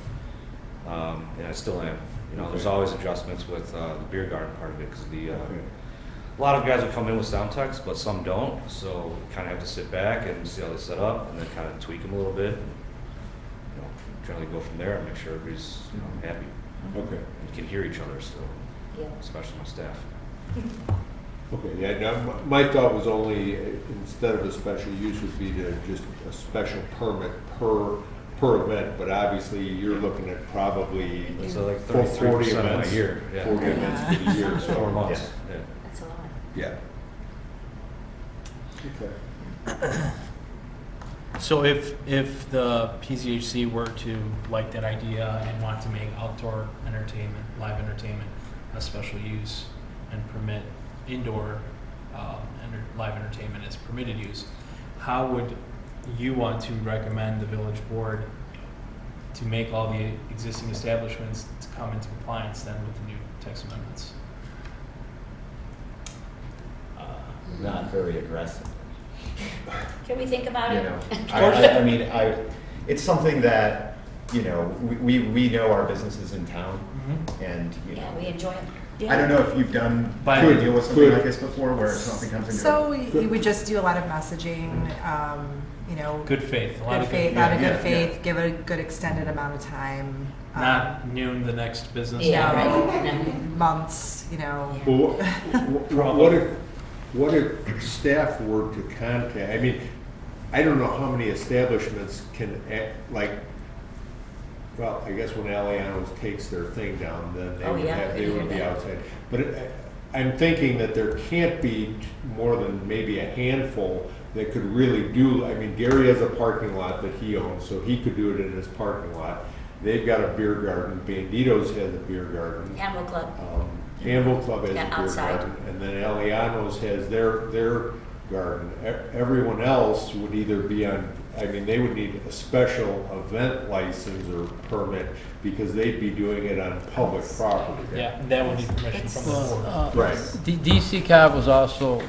And I still am. You know, there's always adjustments with the beer garden part of it, because a lot of guys will come in with sound techs, but some don't. So we kind of have to sit back and see how they set up, and then kind of tweak them a little bit. You know, generally go from there and make sure everybody's, you know, happy Okay. and can hear each other still, Yeah. especially my staff. Okay, yeah, now, my thought was only, instead of a special use, would be to just a special permit per event, but obviously you're looking at probably So like 40 33% of my events. year. Yeah. 40 events for the year, so. 4 months. Yeah. That's a lot. Yeah. Okay. So if the PCHC were to like that idea and want to make outdoor entertainment, live entertainment, a special use and permit indoor live entertainment as permitted use, how would you want to recommend the village board to make all the existing establishments to come into compliance then with the new text amendments? Not very aggressive. Can we think about You it? know, I mean, it's something that, you know, we know our businesses in town, and, you Yeah, know, we enjoy it. I don't know if you've done, But- deal with something like this before, where something comes into. So we would just do a lot of messaging, you know. Good faith, a lot Good of faith, good, a lot of yeah, good yeah, faith, give it a good extended amount of time. not noon the next business. Yeah, day. right. Months, you know. Well, what if staff were to contact, I mean, I don't know how many establishments can, like, well, I guess when Aliano's takes their thing down, then they Oh, would yeah, have, we they hear would be that. outside. But I'm thinking that there can't be more than maybe a handful that could really do, I mean, Gary has a parking lot that he owns, so he could do it in his parking lot. They've got a beer garden, Bandito's has a beer garden. Animal Club. Anvil Club has a Yeah, beer outside. garden, and then Aliano's has their garden. Everyone else would either be on, I mean, they would need a special event license or permit because they'd be doing it on public property. Yeah, that would need permission from the board. Right. DC Cobb was also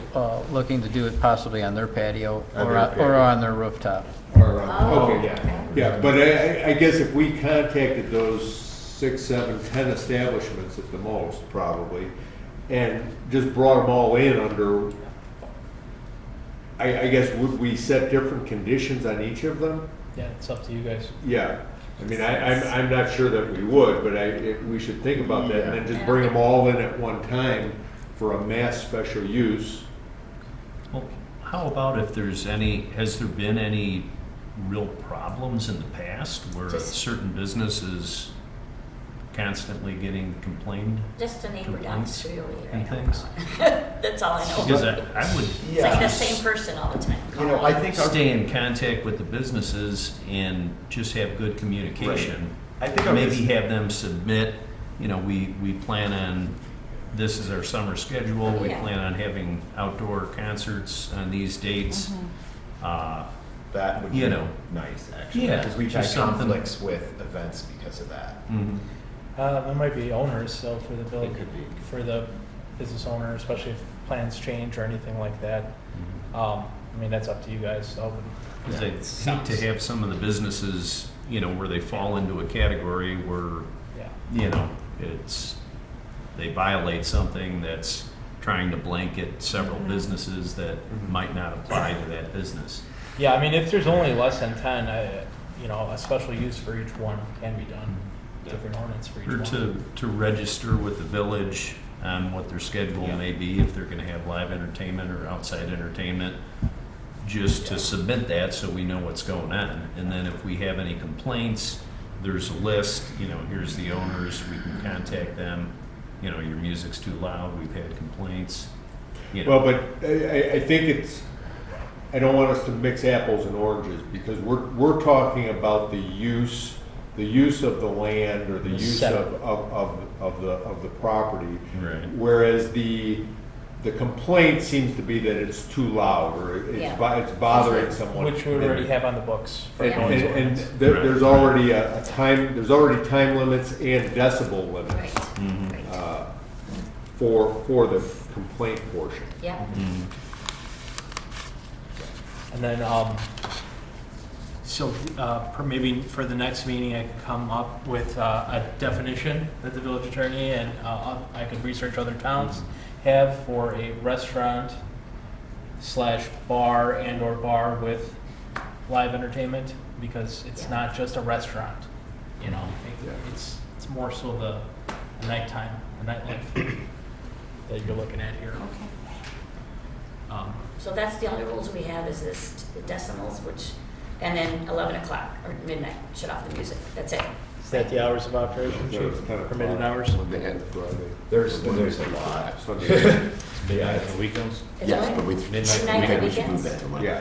looking to do it possibly on their patio On or their on, patio. or on their rooftop. Oh. Okay, yeah, but I guess if we contacted those 6, 7, 10 establishments at the most, probably, and just brought them all in under, I guess, would we set different conditions on each of them? Yeah, it's up to you guys. Yeah, I mean, I'm not sure that we would, but we should think about that, and then just bring them all in at one time for a mass special use. Well, how about if there's any, has there been any real problems in the past where Just- certain businesses constantly getting complained? Just a neighbor down the Complaints street over here. and I know things? about. That's all I know. Because I would It's like the same person all the time. You know, I think our stay in contact with the businesses and just have good communication. I think our Maybe bus- have them submit, you know, we plan on, this is our summer schedule, we Yeah. plan on having outdoor concerts on these dates. That would You be know. nice, actually, Yeah, because we've had just something. conflicts with events because of that. Mhm. There might be owners, so for the village, It could be. for the business owner, especially if plans change or anything like that. I mean, that's up to you guys, so. Because I hate to have some of the businesses, you know, where they fall into a category where, Yeah. you know, it's, they violate something that's trying to blanket several businesses that might not apply to that business. Yeah, I mean, if there's only less than 10, you know, a special use for each one can be done. Different ordinance for each Or one. to register with the village on what their schedule may be, if they're gonna have live entertainment or outside entertainment, just to submit that so we know what's going on. And then if we have any complaints, there's a list, you know, here's the owners, we can contact them. You know, your music's too loud, we've had complaints, you know. Well, but I think it's, I don't want us to mix apples and oranges, because we're talking about the use of the land or the use Setup. of the property. Right. Whereas the complaint seems to be that it's too loud, or Yeah. it's bothering someone. Which we already have on the books for And, noise and ordinance. there's already a time, there's already time limits and decibel limits Right. Mhm. Right. for the complaint portion. Yeah. Mhm. And then, so, maybe for the next meeting, I could come up with a definition that the village attorney and I could research other towns have for a restaurant slash bar and or bar with live entertainment, because it's Yeah. not just a restaurant, you know? It's more so the nighttime, the nightlife that you're looking at here. So that's the only rules we have is this, the decimals, which, and then 11 o'clock or midnight, shut off the music. That's it. Is that the hours of operation, So it's chief? 10 o'clock. Permitted hours? Monday and Friday. There's a lot. Sunday. Midnight on the weekends? It's Yes, what? but we, Midnight we on think we should weekends? move that to 11. Yeah.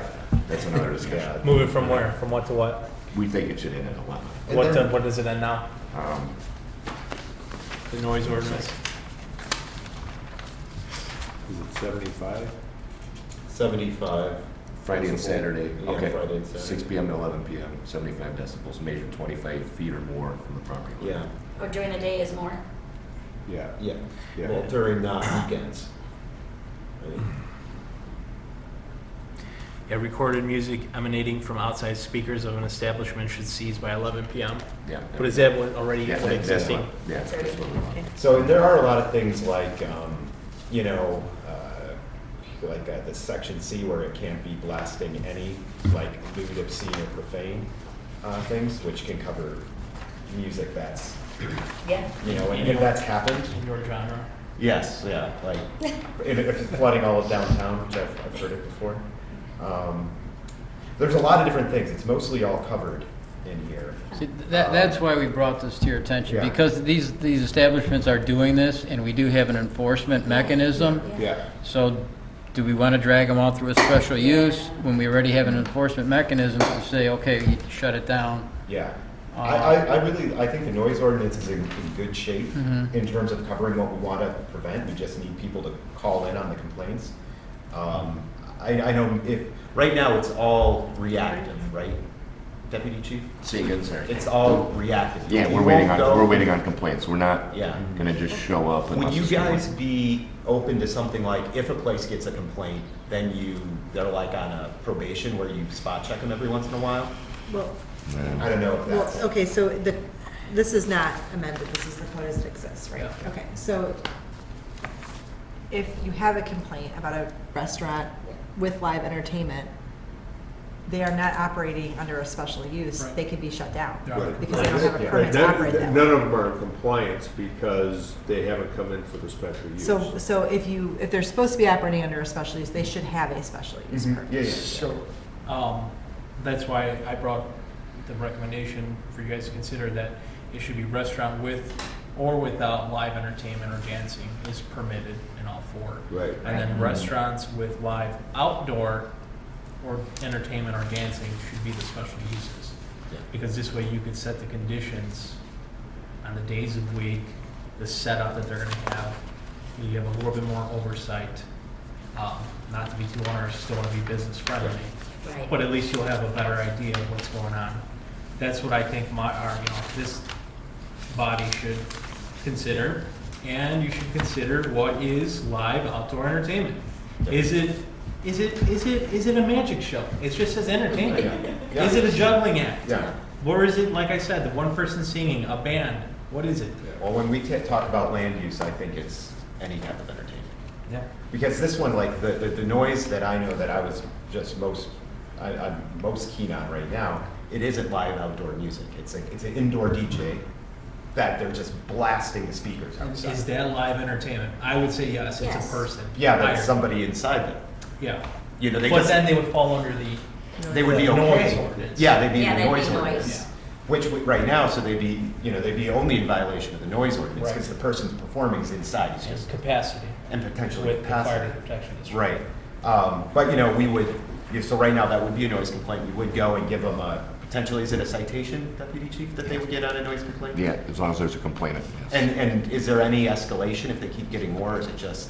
That's another discussion. Move it from where? From what to what? We think it should end at 11. What is it at now? Um, The noise ordinance? Is it 75? 75. Friday and Saturday, Yeah, okay. Friday and Saturday. 6 p.m. to 11 p.m., 75 decibels, measured 25 feet or more from the property line. Yeah, Or during the day is more? Yeah. yeah. Yeah. Well, during not weekends. Right? Yeah, recorded music emanating from outside speakers of an establishment should cease by 11 p.m. Yeah. But is that what already Yeah, what that's existing? what- Yeah. That's already- that's what we want. Okay. So there are a lot of things like, the section C where it can't be blasting any like lewd, obscene, or profane things, which can cover music that's, Yeah. and if that's happened. In your genre? Yes, yeah, like if it's flooding all of downtown, which I've heard it before. There's a lot of different things. It's mostly all covered in here. See, that's why we brought this to your attention, Yeah. because these establishments are doing this, and we do have an enforcement mechanism. Yeah. So do we want to drag them all through a special use when we already have an enforcement mechanism to say, okay, you shut it down? Yeah. I think the noise ordinance is in good shape Mhm. in terms of covering what we want to prevent. We just need people to call in on the complaints. I know right now it's all reactive, right, Deputy Chief? See you again, sir. It's all reactive. Yeah, We we're waiting won't on, go- we're waiting on complaints. We're not Yeah. gonna just show up. Would unless you it's guys someone- be open to something like, if a place gets a complaint, then they're like on a probation where you spot check them every once in a while? Well, I don't know if well, that's. okay, so this is not amended, this is the code as it exists, right? Yeah. Okay, so if you have a complaint about a restaurant with live entertainment, they are not operating under a special use, Right. they could be shut down. Right. Because they don't have a Yeah. permit to operate that None way. of them are in compliance because they haven't come in for the special use. So if they're supposed to be operating under a special use, they should have a special use Mhm. permit. Yeah, yeah. So, that's why I brought the recommendation for you guys to consider that it should be restaurant with or without live entertainment or dancing is permitted in all four. Right. And then restaurants with live outdoor or entertainment or dancing should be the special uses. Because this way you could set the conditions on the days of week, the setup that they're gonna have. You have a little bit more oversight, not to be too onerous, still wanna be business friendly. Right. But at least you'll have a better idea of what's going on. That's what I think this body should consider. And you should consider what is live outdoor entertainment. Is it a magic show? It just says entertainment. Yeah. Is it a juggling act? Yeah. Or is it, like I said, the one person singing, a band? What is it? Well, when we talk about land use, I think it's any type of entertainment. Yeah. Because this one, like the noise that I know that I was just I'm most keen on right now, it isn't live outdoor music. It's an indoor DJ that they're just blasting the speakers outside. Is that live entertainment? I would say yes, it's Yes. a person. Yeah, but hired. it's somebody inside them. Yeah. They But just, then they would fall under the they would be the okay. noise ordinance. Yeah, they'd be Yeah, in the they'd be noise noise. ordinance. Which right now, so they'd be only in violation of the noise ordinance Right. because the person's performing is inside. He's And just capacity. and potentially With the fire capacity. protection district. Right. But, we would, so right now, that would be a noise complaint. We would go and give them potentially, is it a citation, Deputy Chief, that they would get on a noise complaint? Yeah, as long as there's a complainant, yes. And is there any escalation if they keep getting more, or is it just?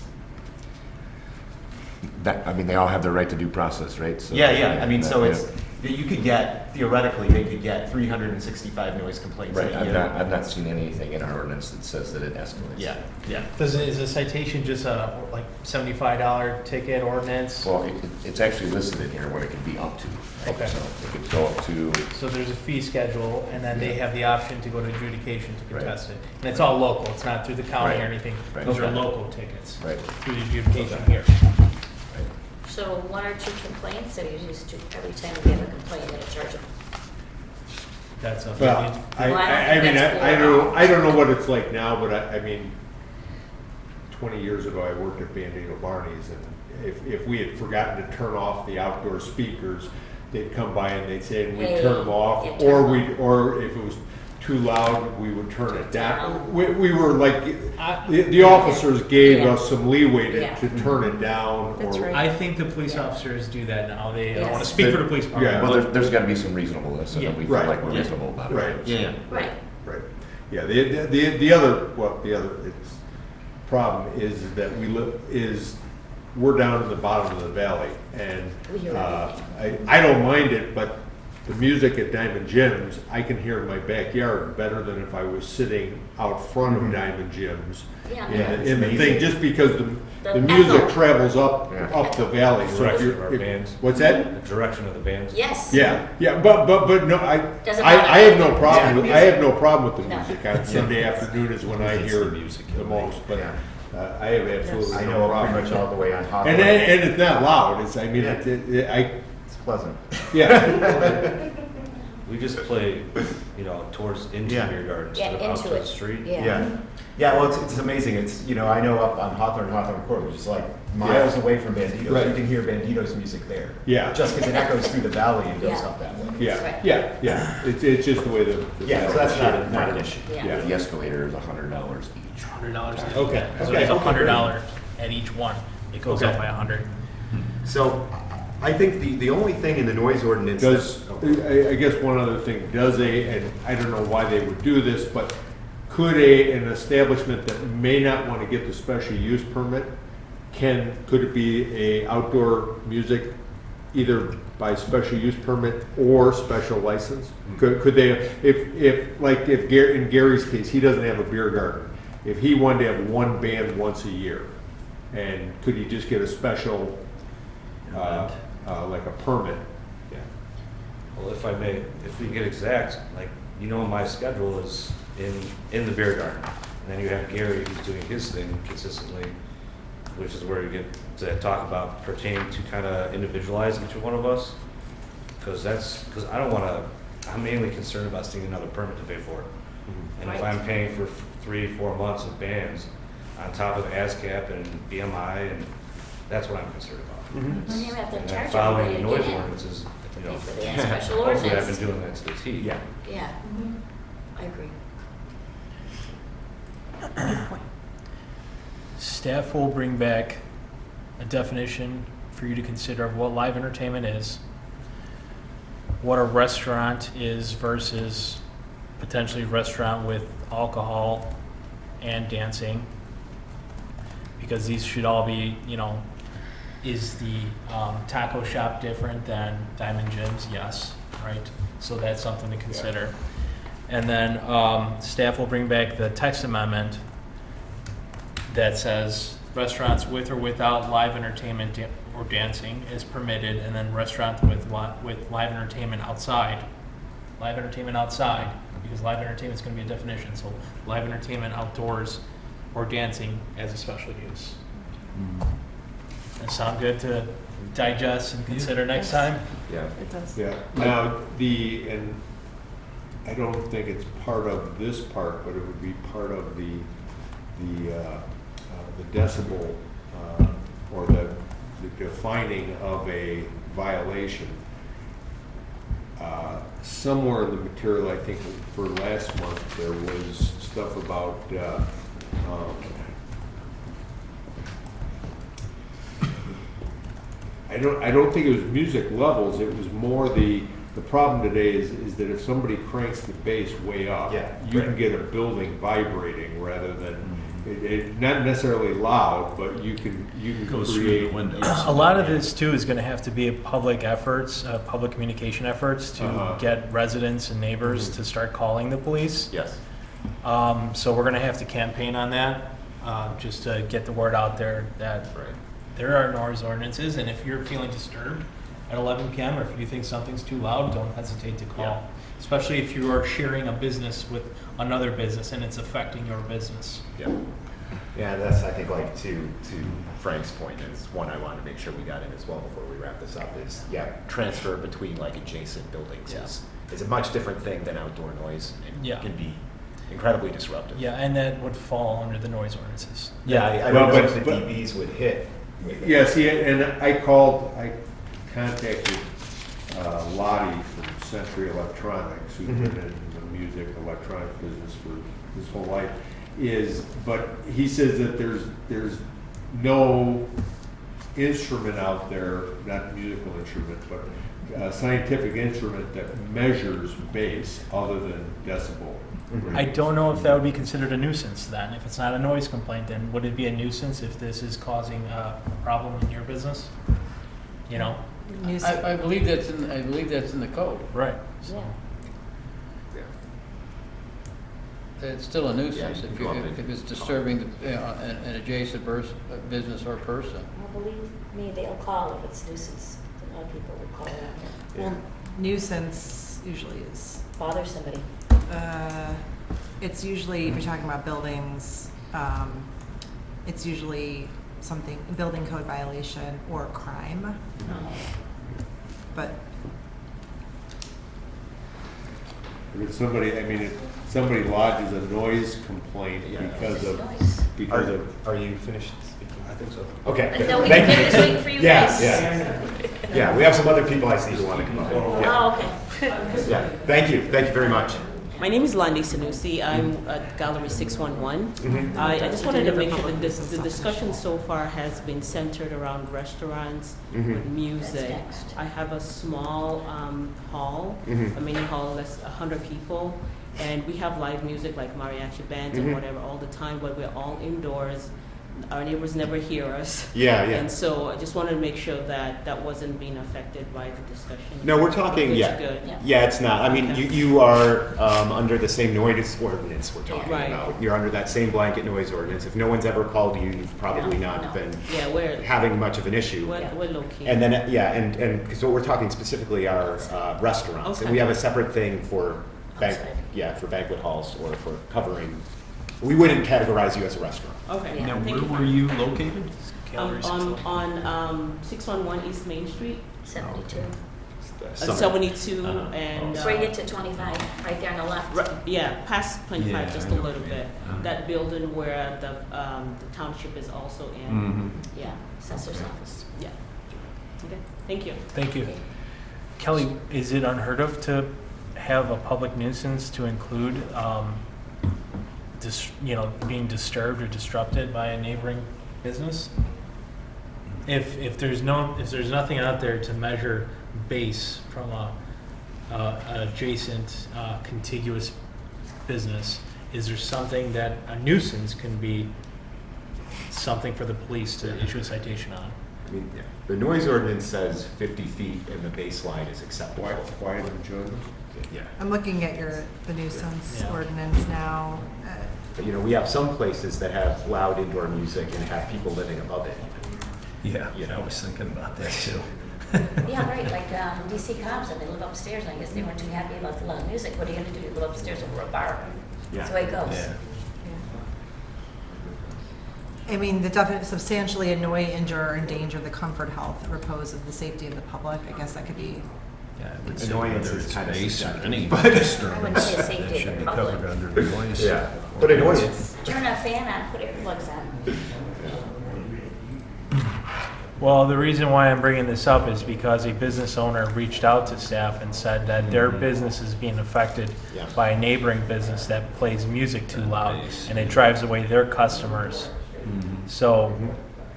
They all have their right to due process, right? So, Yeah, I mean, so yeah. it's, you could get, theoretically, they could get 365 noise complaints Right, a year. I've not seen anything in our ordinance that says that it escalates. Yeah. Is a citation just a like $75 ticket ordinance? Well, it's actually listed in here what it could be up to. right? Okay. So it could go up to, So there's a fee schedule, and then they have the option to go to adjudication to contest it. And it's all local, it's not through the county or Right. anything. Right. Those are Okay. local tickets. right, Through the adjudication here. right. So 1 or 2 complaints, or you just do every time we have a complaint, they charge them? That's a. Well, Well, I don't think that's I don't know what it's like now, but I mean, 20 years ago, I worked at Bandito Barney's, and if we had forgotten to turn off the outdoor speakers, they'd come by and they'd say, and we'd Hey, turn them off, yeah, turn 'em off. or if it was too loud, we would turn it down. Down. We were like, I- the officers gave Yeah. us some leeway Yeah. to turn it down. That's or- right. I think the police officers do that now. They don't want to Yes. speak for the police department. Yeah. Well, there's gotta be some reasonableness, and that we feel Right. like we're Yeah. reasonable about it. Right. Yeah. Right. Right. Yeah, the other problem is that we're down in the bottom of the valley, and We hear I don't mind it, but the music at Diamond Jim's, I can hear in my backyard better than if I was sitting out front of Diamond Jim's. Yeah, in yeah, the thing, just because The the music echo. travels up Yeah. the valley. So if Direction you're, of our bands. what's that? The direction of the bands. Yes. Yeah, but no, Doesn't I matter. have no problem with, Yeah. I have no problem with the No. music. On Sunday afternoon is when I It's hear the music the you'll most, but Yeah. I have absolutely I no know problem. pretty much all the way on Hawthorne. And it's not loud. It's, I mean, Yeah. It's pleasant. yeah. We just play, towards into Yeah. the beer garden Yeah, instead of out into to it. the street. Yeah. Yeah, yeah. Well, it's amazing. It's I know up on Hawthorne Court, which is like miles away from Banditos. Right. You can hear Banditos music there. Yeah. Just because it echoes through the valley and goes Yeah. up that way. Yeah, Right. yeah. It's just the way the. Yeah, so that's not an issue. Yeah. The escalator is $100 each. $100. Okay. So Okay. it's $100 at each one. It goes Okay. up by 100. So I think the only thing in the noise ordinance. Does, that- I guess one other thing, and I don't know why they would do this, but could an establishment that may not want to get the special use permit, could it be a outdoor music either by special use permit or special license? Could they, if in Gary's case, he doesn't have a beer garden, if he wanted to have one band once a year, and could he just get a special, like a permit? Yeah. Well, if I may, if we get exact, my schedule is in the beer garden. And then you have Gary who's doing his thing consistently, which is where you get to talk about pertaining to kind of individualize each one of us. Because I don't want to, I'm mainly concerned about seeing another permit to pay for it. And if Right. I'm paying for 3-4 months of bands on top of ASCAP and BMI, and that's what I'm concerned about. Well, you have to And then charge following the everybody to noise get in. ordinances, Pay for the special hopefully I've ordinance. been doing that to the T. Yeah. Yeah, I agree. Staff will bring back a definition for you to consider of what live entertainment is, what a restaurant is versus potentially restaurant with alcohol and dancing, because these should all be, is the taco shop different than Diamond Jim's? Yes, right? So that's something to consider. And then staff will bring back the text amendment that says restaurants with or without live entertainment or dancing is permitted, and then restaurants with live entertainment outside. Live entertainment outside, because live entertainment is going to be a definition. So live entertainment outdoors or dancing as a special use. That sound good to digest and consider next time? Yeah. It does. Yeah, now, and I don't think it's part of this part, but it would be part of the decibel, or the defining of a violation. Somewhere in the material, I think for last month, there was stuff about, I don't think it was music levels, it was more the problem today is that if somebody cranks the bass way up, Yeah, you can right. get a building vibrating rather than, not necessarily loud, but you can Goes through create. the windows. A lot of this too is going to have to be public efforts, public communication efforts to get residents and neighbors to start calling the police. Yes. So we're going to have to campaign on that, just to get the word out there that Right. there are noise ordinances, and if you're feeling disturbed at 11 p.m. or if you think something's too loud, don't hesitate to call. Yeah. Especially if you are sharing a business with another business and it's affecting your business. Yeah. Yeah, that's, I think, like to Frank's point, is one I wanted to make sure we got in as well before we wrap this up, is, transfer between like adjacent buildings is a much different thing than outdoor noise, and Yeah. can be incredibly disruptive. Yeah, and that would fall under the noise ordinances. Yeah, I Well, don't know if the but- DBs would hit. with it. Yeah, see, and I contacted Lottie from Century Electronics, who's been in the music electronic business for his whole life, but he says that there's no instrument out there, not musical instrument, but a scientific instrument that measures bass other than decibel. I don't know if that would be considered a nuisance then. If it's not a noise complaint, then would it be a nuisance if this is causing a problem in your business? I believe that's in the code. Right. Yeah. it's still a nuisance Yeah, if go up you, and- if it's disturbing an adjacent business or person. Well, believe me, they'll call if it's nuisance. A lot of people will call around here. Well, nuisance usually is, Bother somebody. it's usually, if you're talking about buildings, it's usually something, a building code violation or crime. But If somebody, I mean, if somebody lodges a noise complaint Yeah. because of, Are you finished speaking? I think so. Okay. No, we Thank can you. just wait for you Yeah, guys. yeah. Yeah, we have some other people I see who want to come up. Yeah. Oh, okay. Yeah, thank you very much. My name is Landi Sanusi. I'm at Gallery 611. Mhm. I just wanted to make sure that the discussion so far has been centered around restaurants Mhm. with music. That's next. I have a small hall, Mhm. a mini hall that's 100 people, and we have live music like mariachi bands Mhm. and whatever all the time, but we're all indoors. Our neighbors never hear us. Yeah, yeah. And so I just wanted to make sure that that wasn't being affected by the discussion. No, we're talking, It's yeah. good. Yeah. Yeah, it's not. I mean, Okay. you are under the same noise ordinance we're talking Right. about. You're under that same blanket noise ordinance. If no one's ever called you, you've probably No, not no. been Yeah, we're having much of an issue. we're low key. And then, and because what we're talking specifically are restaurants. And Okay. we have a separate thing for Outside. for banquet halls or for covering. We wouldn't categorize you as a restaurant. Okay. Yeah. Now, Thank where you. were you located? On 611 East Main Street, 72. Summit. 72, Uh-huh. and Before you get to 25, right there on the left. yeah, past 25 Yeah, just I a know. little bit. Uh-huh. That building where the township is also in. Mhm. Yeah, assessor's office. Yeah. Okay. Thank you. Thank you. Kelly, is it unheard of to have a public nuisance to include, being disturbed or disrupted by a neighboring business? If there's nothing out there to measure base from an adjacent contiguous business, is there something that a nuisance can be something for the police to issue a citation on? I mean, the noise ordinance says 50 feet and the baseline is acceptable. quiet enjoyment. Yeah. I'm looking at the nuisance Yeah. ordinance now. But, we have some places that have loud indoor music and have people living above it. Yeah, You know. I was thinking about that too. Yeah, right, like DC cops, and they live upstairs, and I guess they weren't too happy about the loud music. What are you gonna do? You live upstairs over a bar? That's the way it goes. Yeah. I mean, the definite substantially annoy, injure, or endanger the comfort, health, or repose of the safety of the public. I guess that could be. Yeah, I would say Annoyance whether is it's kind of base or subjective, any but- disturbance say that safety should of be the public. covered under the noise. Yeah, but annoyance. Turn a fan on, put earplugs on. Well, the reason why I'm bringing this up is because a business owner reached out to staff and said that their business is being affected Yeah. by a neighboring business that plays music too loud, and it drives away their customers. So,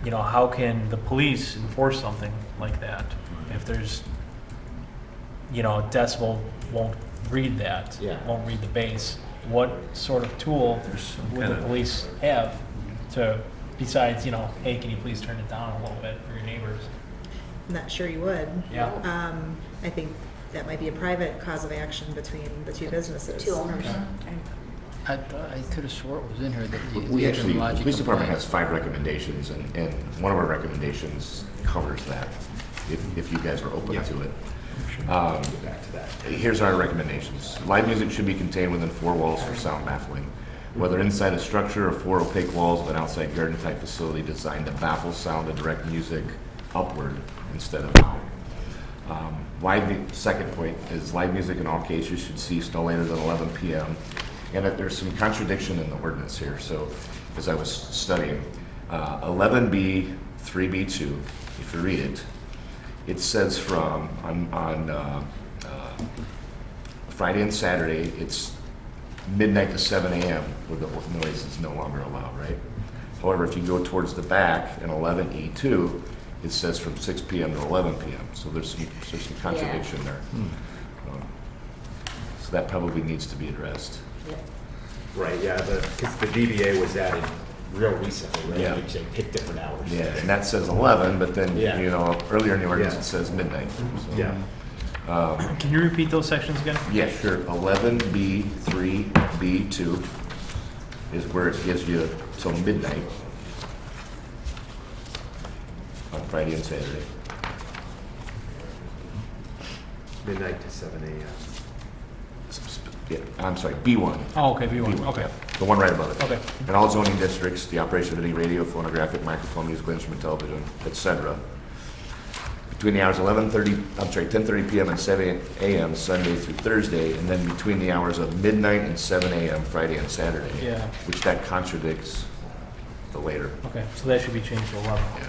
how can the police enforce something like that if there's, decibel won't read that, Yeah. won't read the bass? What sort of tool There's some would kind the of- police have to, besides, hey, can you please turn it down a little bit for your neighbors? I'm not sure you would. Yeah. I think that might be a private cause of action between the two businesses. Two owners. I thought, I could have swore it was in here that you We you actually, can the lodge a police department complaint. has 5 recommendations, and one of our recommendations covers that, if you guys are open Yeah. to it. Get back to that. Here's our recommendations. Live music should be contained within 4 walls for sound baffling. Whether inside a structure or 4 opaque walls of an outside garden-type facility designed to baffle sound and direct music upward instead of down. Second point is live music in all cases should cease no later than 11 p.m. And that there's some contradiction in the ordinance here. So as I was studying, 11B, 3B2, if you read it, it says from on Friday and Saturday, it's midnight to 7 a.m. where the noise is no longer allowed, right? However, if you go towards the back in 11E2, it says from 6 p.m. to 11 p.m. So there's some contradiction there. So that probably needs to be addressed. Right, yeah, because the DBA was added real recently, right? Yeah. They picked different hours. Yeah, and that says 11, but then, Yeah. earlier in the ordinance Yeah. it says midnight. So, Yeah. Can you repeat those sections again? Yeah, sure. 11B, 3B2, is where it gives you till midnight on Friday and Saturday. Midnight to 7 a.m. Yeah, I'm sorry, B1. Oh, okay, B1, okay. Yeah, the one right above it. Okay. In all zoning districts, the operation of any radio, phonographic, microphone, musical instrument, television, etc. Between the hours 10:30 p.m. and 7 a.m. Sunday through Thursday, and then between the hours of midnight and 7 a.m. Friday and Saturday. Yeah. Which that contradicts the later. Okay, so that should be changed to 11. Yeah.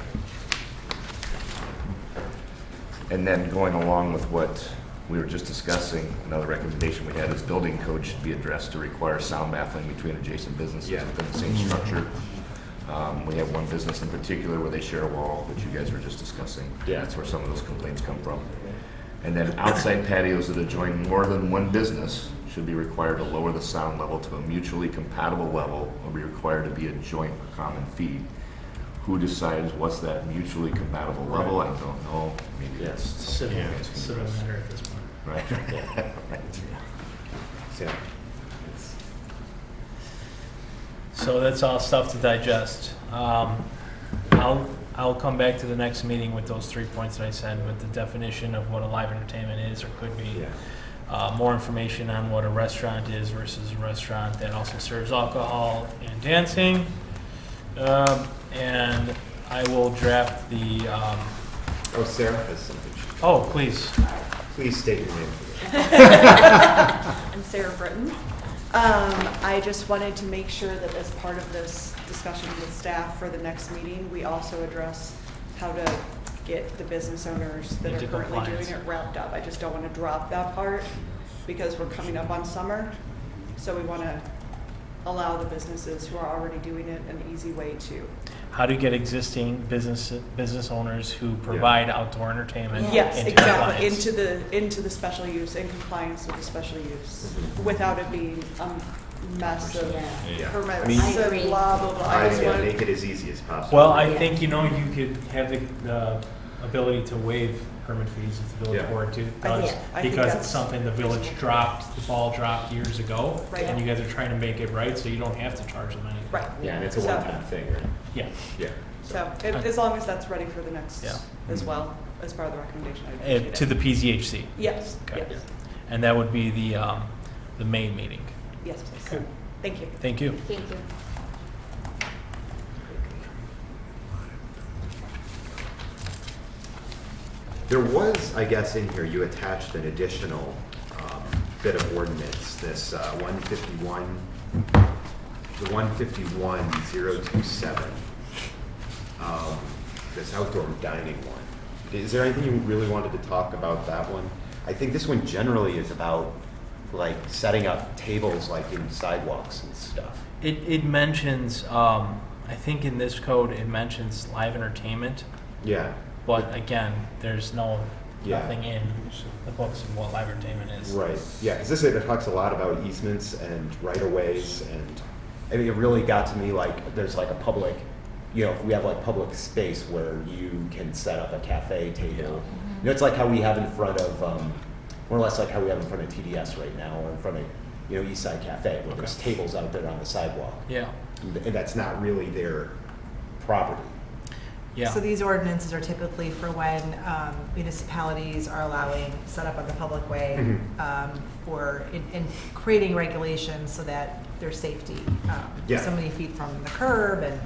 And then going along with what we were just discussing, another recommendation we had is building code should be addressed to require sound baffling between adjacent businesses within the same structure. We have one business in particular where they share a wall, which you guys were just discussing. Yeah. That's where some of those complaints come from. And then outside patios that adjoin more than one business should be required to lower the sound level to a mutually compatible level or be required to be a joint or common feed. Who decides what's that mutually compatible level? I don't know. Maybe Yeah. that's Civil something you guys can matter at this point. address. Right. Right. Yeah. So that's all stuff to digest. I'll come back to the next meeting with those 3 points that I said, with the definition of what a live entertainment is or could be. Yeah. More information on what a restaurant is versus a restaurant that also serves alcohol and dancing. And I will draft the, Oh, Sarah has something. oh, please. Please state your name. I'm Sarah Britton. I just wanted to make sure that as part of this discussion with staff for the next meeting, we also address how to get the business owners that Into are currently compliance. doing it wrapped up. I just don't want to drop that part because we're coming up on summer. So we want to allow the businesses who are already doing it an easy way to. How to get existing business owners who provide outdoor entertainment Yes, into exactly, compliance. into the special use, in compliance with the special use, without it being a mess of Yeah. permits I mean- I agree. and blah, blah, blah. I I just yeah, wanted- make it as easy as possible. Well, I think, you could have the ability to waive permit fees if the village Yeah. board I think- does, I think because it's that's something the village dropped, the ball dropped years ago. Right. And you guys are trying to make it right, so you don't have to charge them anything. Right, Yeah, and it's a So- one-time thing, right? Yeah. Yeah. so as long as that's ready for the next, Yeah. as well, as part of the recommendation, I To appreciate it. the PZHC. Yes, Okay. yes, And that would be the May meeting. yes, please. Okay. Thank you. Thank you. Thank you. There was, I guess, in here, you attached an additional bit of ordinance, this 151, the 151027, this outdoor dining one. Is there anything you really wanted to talk about that one? I think this one generally is about like setting up tables like in sidewalks and stuff. It mentions, I think in this code, it mentions live entertainment. Yeah. But again, there's Yeah. nothing in the books of what live entertainment is. Right, yeah, because this, it talks a lot about easements and right-of-ways, and I mean, it really got to me like, there's like a public, if we have like public space where you can set up a cafe table. It's like how we have in front of, more or less like how we have in front of TDS right now, or in front of, East Side Cafe, where there's tables out there on the sidewalk. Yeah, And that's not really their property. yeah. So these ordinances are typically for when municipalities are allowing set up on the public way, or in creating regulations so that there's safety. Yeah. So many feet from the curb, and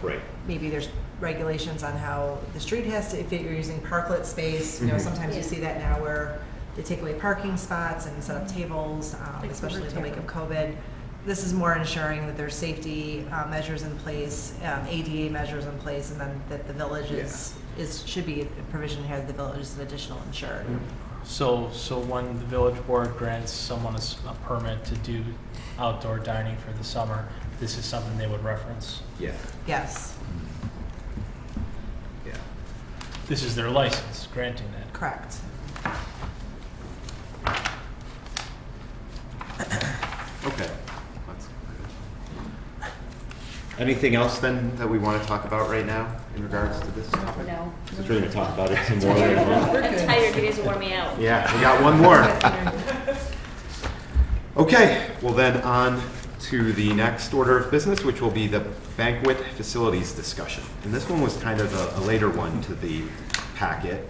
Right. maybe there's regulations on how the street has to, if you're using parklet space, sometimes you Yeah. see that now where they take away parking spots and set up tables, Like especially in the wake of Rivertown. COVID. This is more ensuring that there's safety measures in place, ADA measures in place, and then that the village should be a provision here that the village is an additional insured. So when the village board grants someone a permit to do outdoor dining for the summer, this is something they would reference. Yeah, Yes, yeah. This is their license granting that. correct. Okay. Anything else then that we want to talk about right now in regards to this topic? No. Since we're going to talk about it some more later on. I'm tired, you guys wore me out. Yeah, we got one more. Okay, well then on to the next order of business, which will be the banquet facilities discussion. And this one was kind of a later one to the packet.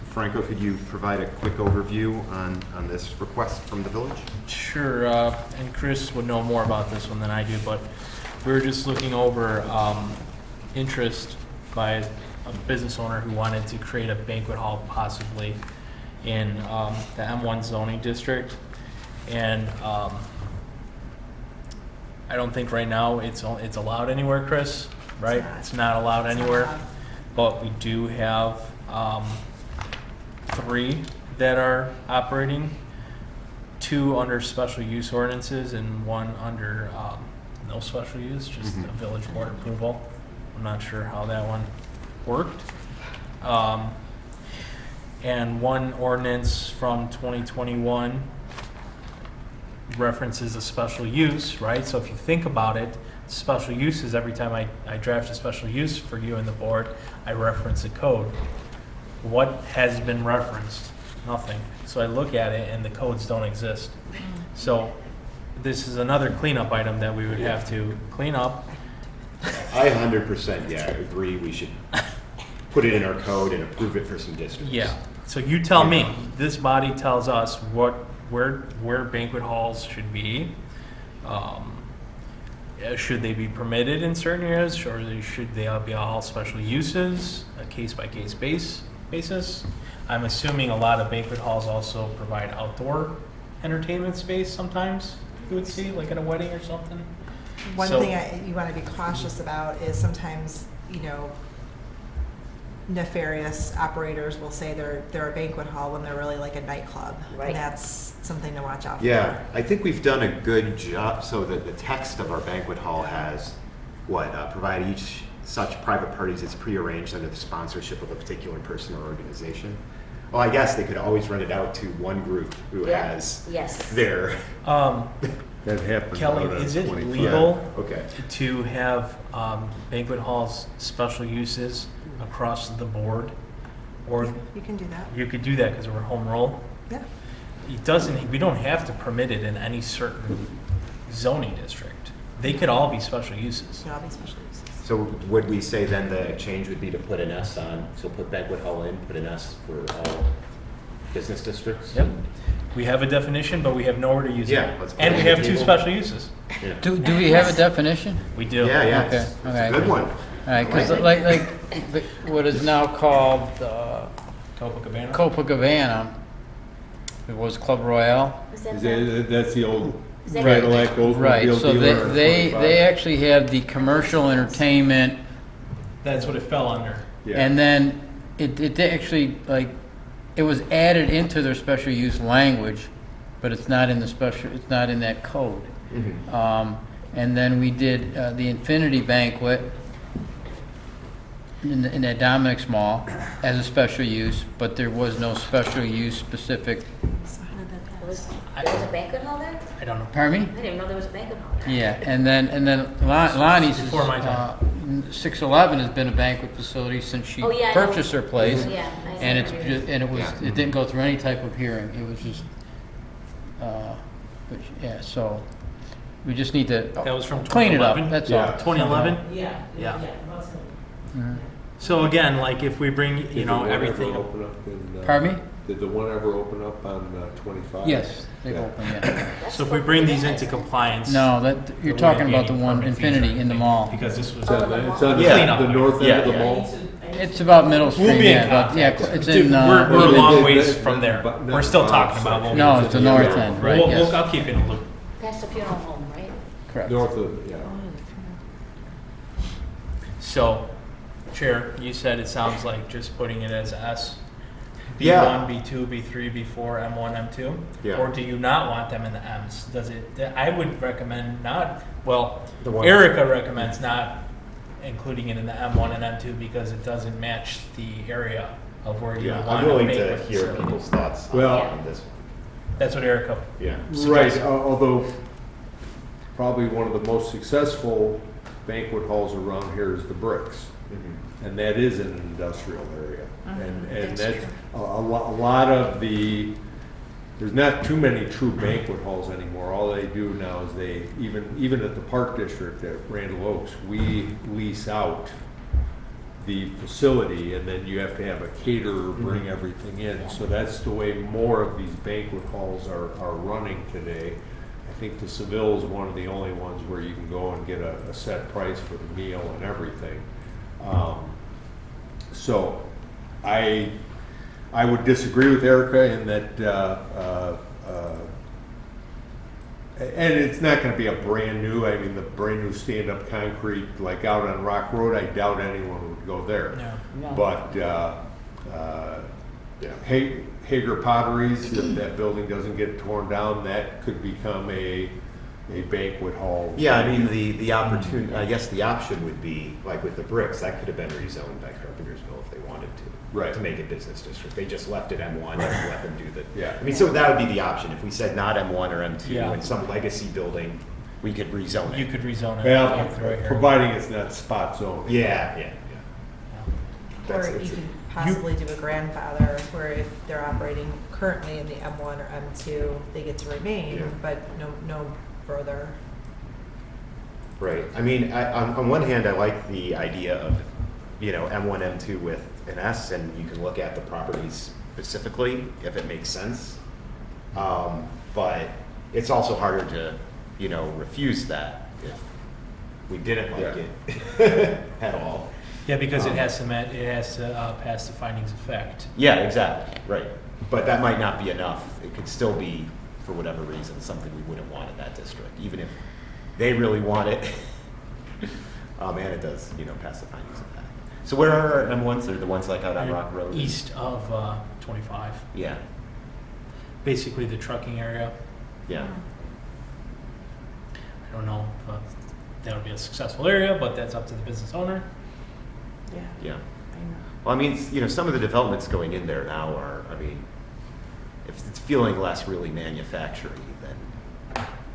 Franco, could you provide a quick overview on this request from the village? Sure, and Chris would know more about this one than I do, but we were just looking over interest by a business owner who wanted to create a banquet hall possibly in the M1 zoning district. And I don't think right now it's allowed anywhere, Chris, right? It's not allowed anywhere, but we do have 3 that are operating, 2 under special use ordinances and 1 under no special use, just a village board approval. I'm not sure how that one worked. And 1 ordinance from 2021 references a special use, right? So if you think about it, special uses, every time I draft a special use for you and the board, I reference a code. What has been referenced? Nothing. So I look at it and the codes don't exist. So this is another cleanup item that we would have to clean up. I 100% agree we should put it in our code and approve it for some districts. Yeah. So you tell me, this body tells us where banquet halls should be. Should they be permitted in certain areas, or should they be all special uses, a case-by-case basis? I'm assuming a lot of banquet halls also provide outdoor entertainment space sometimes, you would see, like at a wedding or something. One thing you want to be cautious about is sometimes, nefarious operators will say they're a banquet hall when they're really like a nightclub. Right. And that's something to watch out for. Yeah, I think we've done a good job, so that the text of our banquet hall has provide each such private parties is prearranged under the sponsorship of a particular person or organization. Well, I guess they could always rent it out to one group who has their. That happens. Kelly, out on is it 25. legal Okay. to have banquet halls special uses across the board? Or You can do that. you could do that because we're home rule. Yeah. We don't have to permit it in any certain zoning district. They could all be special uses. Should all be special uses. So would we say then the change would be to put an S on, so put banquet hall in, put an S for all business districts? Yep. We have a definition, but we have nowhere to use it. Yeah, let's put And it we on the have 2 table. special uses. Yeah. Do we have a definition? We do. Yeah, Okay, it's okay. a good one. All right, because like what is now called Copacabana. Copacabana, it was Club Royale. That's the old Is that- Cadillac Right, Oldsmobile so dealer on they 25. actually have the commercial entertainment, That's what it fell under. Yeah. and then it actually, like, it was added into their special use language, but it's not in that code. And then we did the Infinity Banquet in that Dominic's Mall as a special use, but there was no special use specific. There was a banquet hall there? I don't know. Pardon I me? didn't even know there was a banquet hall there. Yeah, and then Lonnie's is, Before my time. 611 has been a banquet facility since she Oh, yeah, I know. purchased her place. Yeah, I And know. it didn't go through any type of hearing. It was just, so we just need to That was from clean it up. 2011? That's Yeah. all. 2011? Yeah. Yeah. Mhm. So again, like if we bring, Did the one ever everything. open up in, Pardon me? Did the one ever open up on 25? Yes, they've Yeah. opened, yeah. So if we bring these into compliance. No, there you're wouldn't talking be about the any one permit fees or Infinity in the anything, mall. Because this was. It's on the Yeah. the north end of the Yeah. mall? It's about Middle Street, We'll be in yeah, but, yeah, contact. it's Dude, in, we're a Well, long they- ways they- from there. not We're still the talking bottom about. what we no, need it's to the do. north end, right, yes. I'll keep you in the loop. Past the funeral home, right? Correct. North of, yeah. So, Chair, you said it sounds like just putting it as S. Yeah. B1, B2, B3, B4, M1, M2? Yeah. Or do you not want them in the Ms? I would recommend not, well, The one- Erica recommends not including it in the M1 and M2 because it doesn't match the area of where you Yeah, want I'm to willing make to it. hear people's thoughts Well- on this. That's what Erica, Yeah. Right, although probably one of the most successful banquet halls around here is the Bricks. And that is an industrial area. And That's that's true. a lot of the there's not too many true banquet halls anymore. All they do now is they, even at the Park District at Randall Oaks, we lease out the facility, and then you have to have a caterer bring everything in. So that's the way more of these banquet halls are running today. I think the Seville is one of the only ones where you can go and get a set price for the meal and everything. So I would disagree with Erica in that, and it's not going to be a brand new, I mean, the brand new stand-up concrete, like out on Rock Road, I doubt anyone would go there. No. But Hager Potteries, if that building doesn't get torn down, that could become a banquet hall. Yeah, I mean, the opportunity, I guess the option would be, like with the bricks, that could have been rezoned by Carpentersville if they wanted to. Right. To make it business district. They just left it M1 and let them do the. Yeah. I mean, so that would be the option. If we said not M1 or M2 Yeah. and some legacy building, we could rezone it. You could rezone it. Well, right here. providing it's not spot zone. Yeah. Or That's- you it's- could possibly do a grandfather where if they're operating currently in the M1 or M2, they get to remain, Yeah. but no further. Right. I mean, on one hand, I like the idea of, M1, M2 with an S, and you can look at the properties specifically if it makes sense. But it's also harder to, refuse that if we didn't like it at all. Yeah, because it has to pass the findings of fact. Yeah, exactly. Right. But that might not be enough. It could still be, for whatever reason, something we wouldn't want in that district, even if they really want it. And it does, pass the findings of fact. So where are our M1s? They're the ones like out on Rock Road? East of 25. Yeah, Basically the trucking area. yeah. I don't know if that would be a successful area, but that's up to the business owner. Yeah, Yeah. I know. Well, I mean, some of the developments going in there now are, if it's feeling less really manufacturing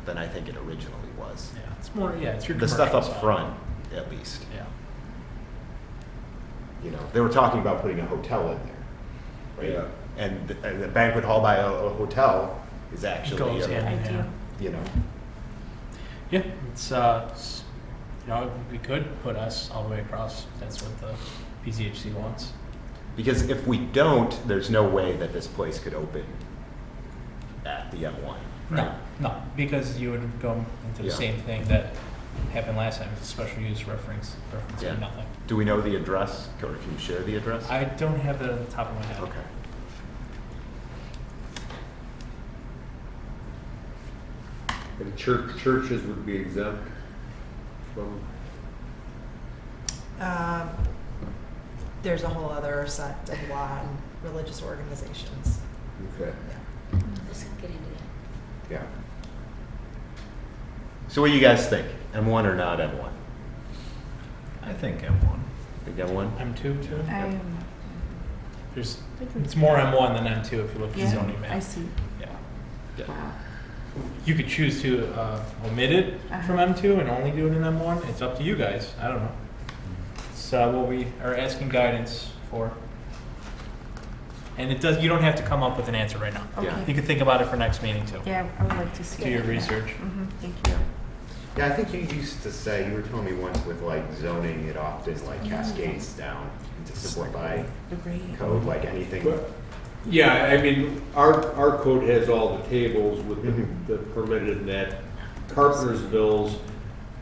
than I think it originally was. Yeah, it's more, it's your The stuff commercial up side. front, at least. Yeah. They were talking about putting a hotel in there, right? Yeah. And the banquet hall by a hotel is actually, Goes hand in hand. Yeah, it's we could put us all the way across. That's what the PCHC wants. because if we don't, there's no way that this place could open at the M1. Right? No, because you would go into the Yeah. same thing that happened last time, with the special use reference Yeah. nothing. Do we know the address, or can you share the address? I don't have that on the top of my head. Okay. And churches would be exempt from, There's a whole other set of law on religious organizations. okay. Let's get into that. Yeah. So what do you guys think? M1 or not M1? I think M1. Think M1? M2 too? I'm, It's more M1 than M2 if you look at the yeah, zoning map. I see. Yeah. Wow. You could choose to omit it from M2 and only do it in M1. It's up to you guys. I don't know. It's what we are asking guidance for. And you don't have to come up with an answer right now. Yeah. You can think about it for next meeting too. Yeah, I would like to see. Do your it. research. Thank you. Yeah, I think you used to say, you were telling me once with like zoning, it often like cascades down into simplify The grade. code, like anything. But, yeah, I mean, our code has all the tables with the permitted net. Carpentersville's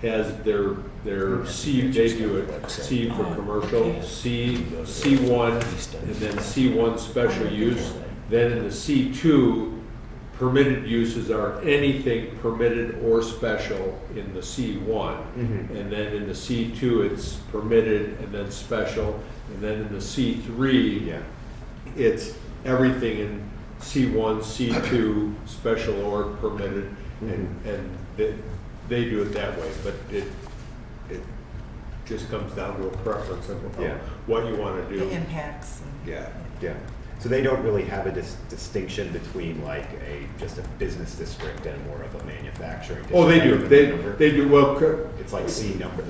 has their C, they do it C for commercial, C1, and then C1 special use. Then in the C2, permitted uses are anything permitted or special in the C1. And then in the C2, it's permitted and then special. And then in the C3, it's everything in C1, C2, special or permitted, and they do it that way, but it just comes down to a preference of what you want to do. The impacts. Yeah. Yeah. So they don't really have a distinction between like just a business district and more of a manufacturing district. Oh, they do. They do. Well, It's like C and a number.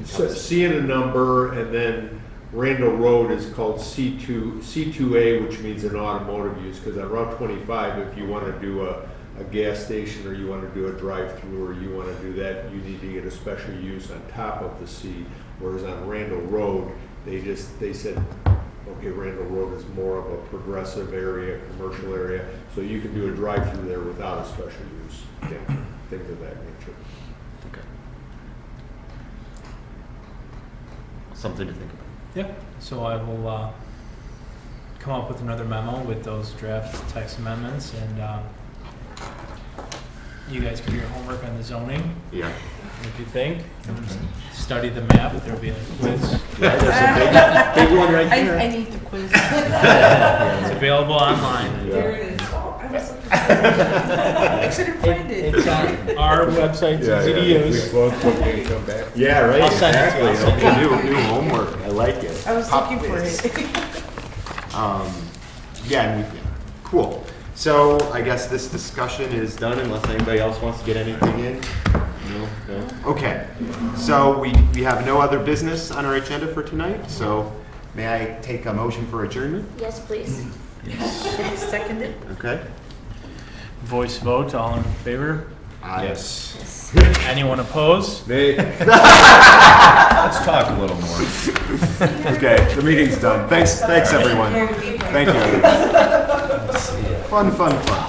C and a number, and then Randall Road is called C2A, which means an automotive use, because on Route 25, if you want to do a gas station, or you want to do a drive-through, or you want to do that, you need to get a special use on top of the C. Whereas on Randall Road, they said, okay, Randall Road is more of a progressive area, commercial area, so you can do a drive-through there without a special use, things of that nature. Okay. Something to think about. Yep, so I will come up with another memo with those draft text amendments, and you guys can do your homework on the zoning, Yeah. if you think, and study the map, there'll be a quiz. Yeah, there's a big one right here. I need the quiz. It's available online. There it is. Oh, I was looking for it. I couldn't find it. It's on our website, it's easy to use. We both can come back. Yeah, right, I'll send it to you. exactly. Okay, new homework, I like it. I was Pop looking for quiz. it. Yeah, cool. So I guess this discussion is done unless anybody else wants to get anything in? No? No? Okay, so we have no other business on our agenda for tonight, so may I take a motion for adjournment? Yes, please. Seconded. Okay? Voice vote, all in favor? Yes. Anyone opposed? Nay. Let's talk a little more. Okay, the meeting's done. Thanks everyone. Thank you. Fun.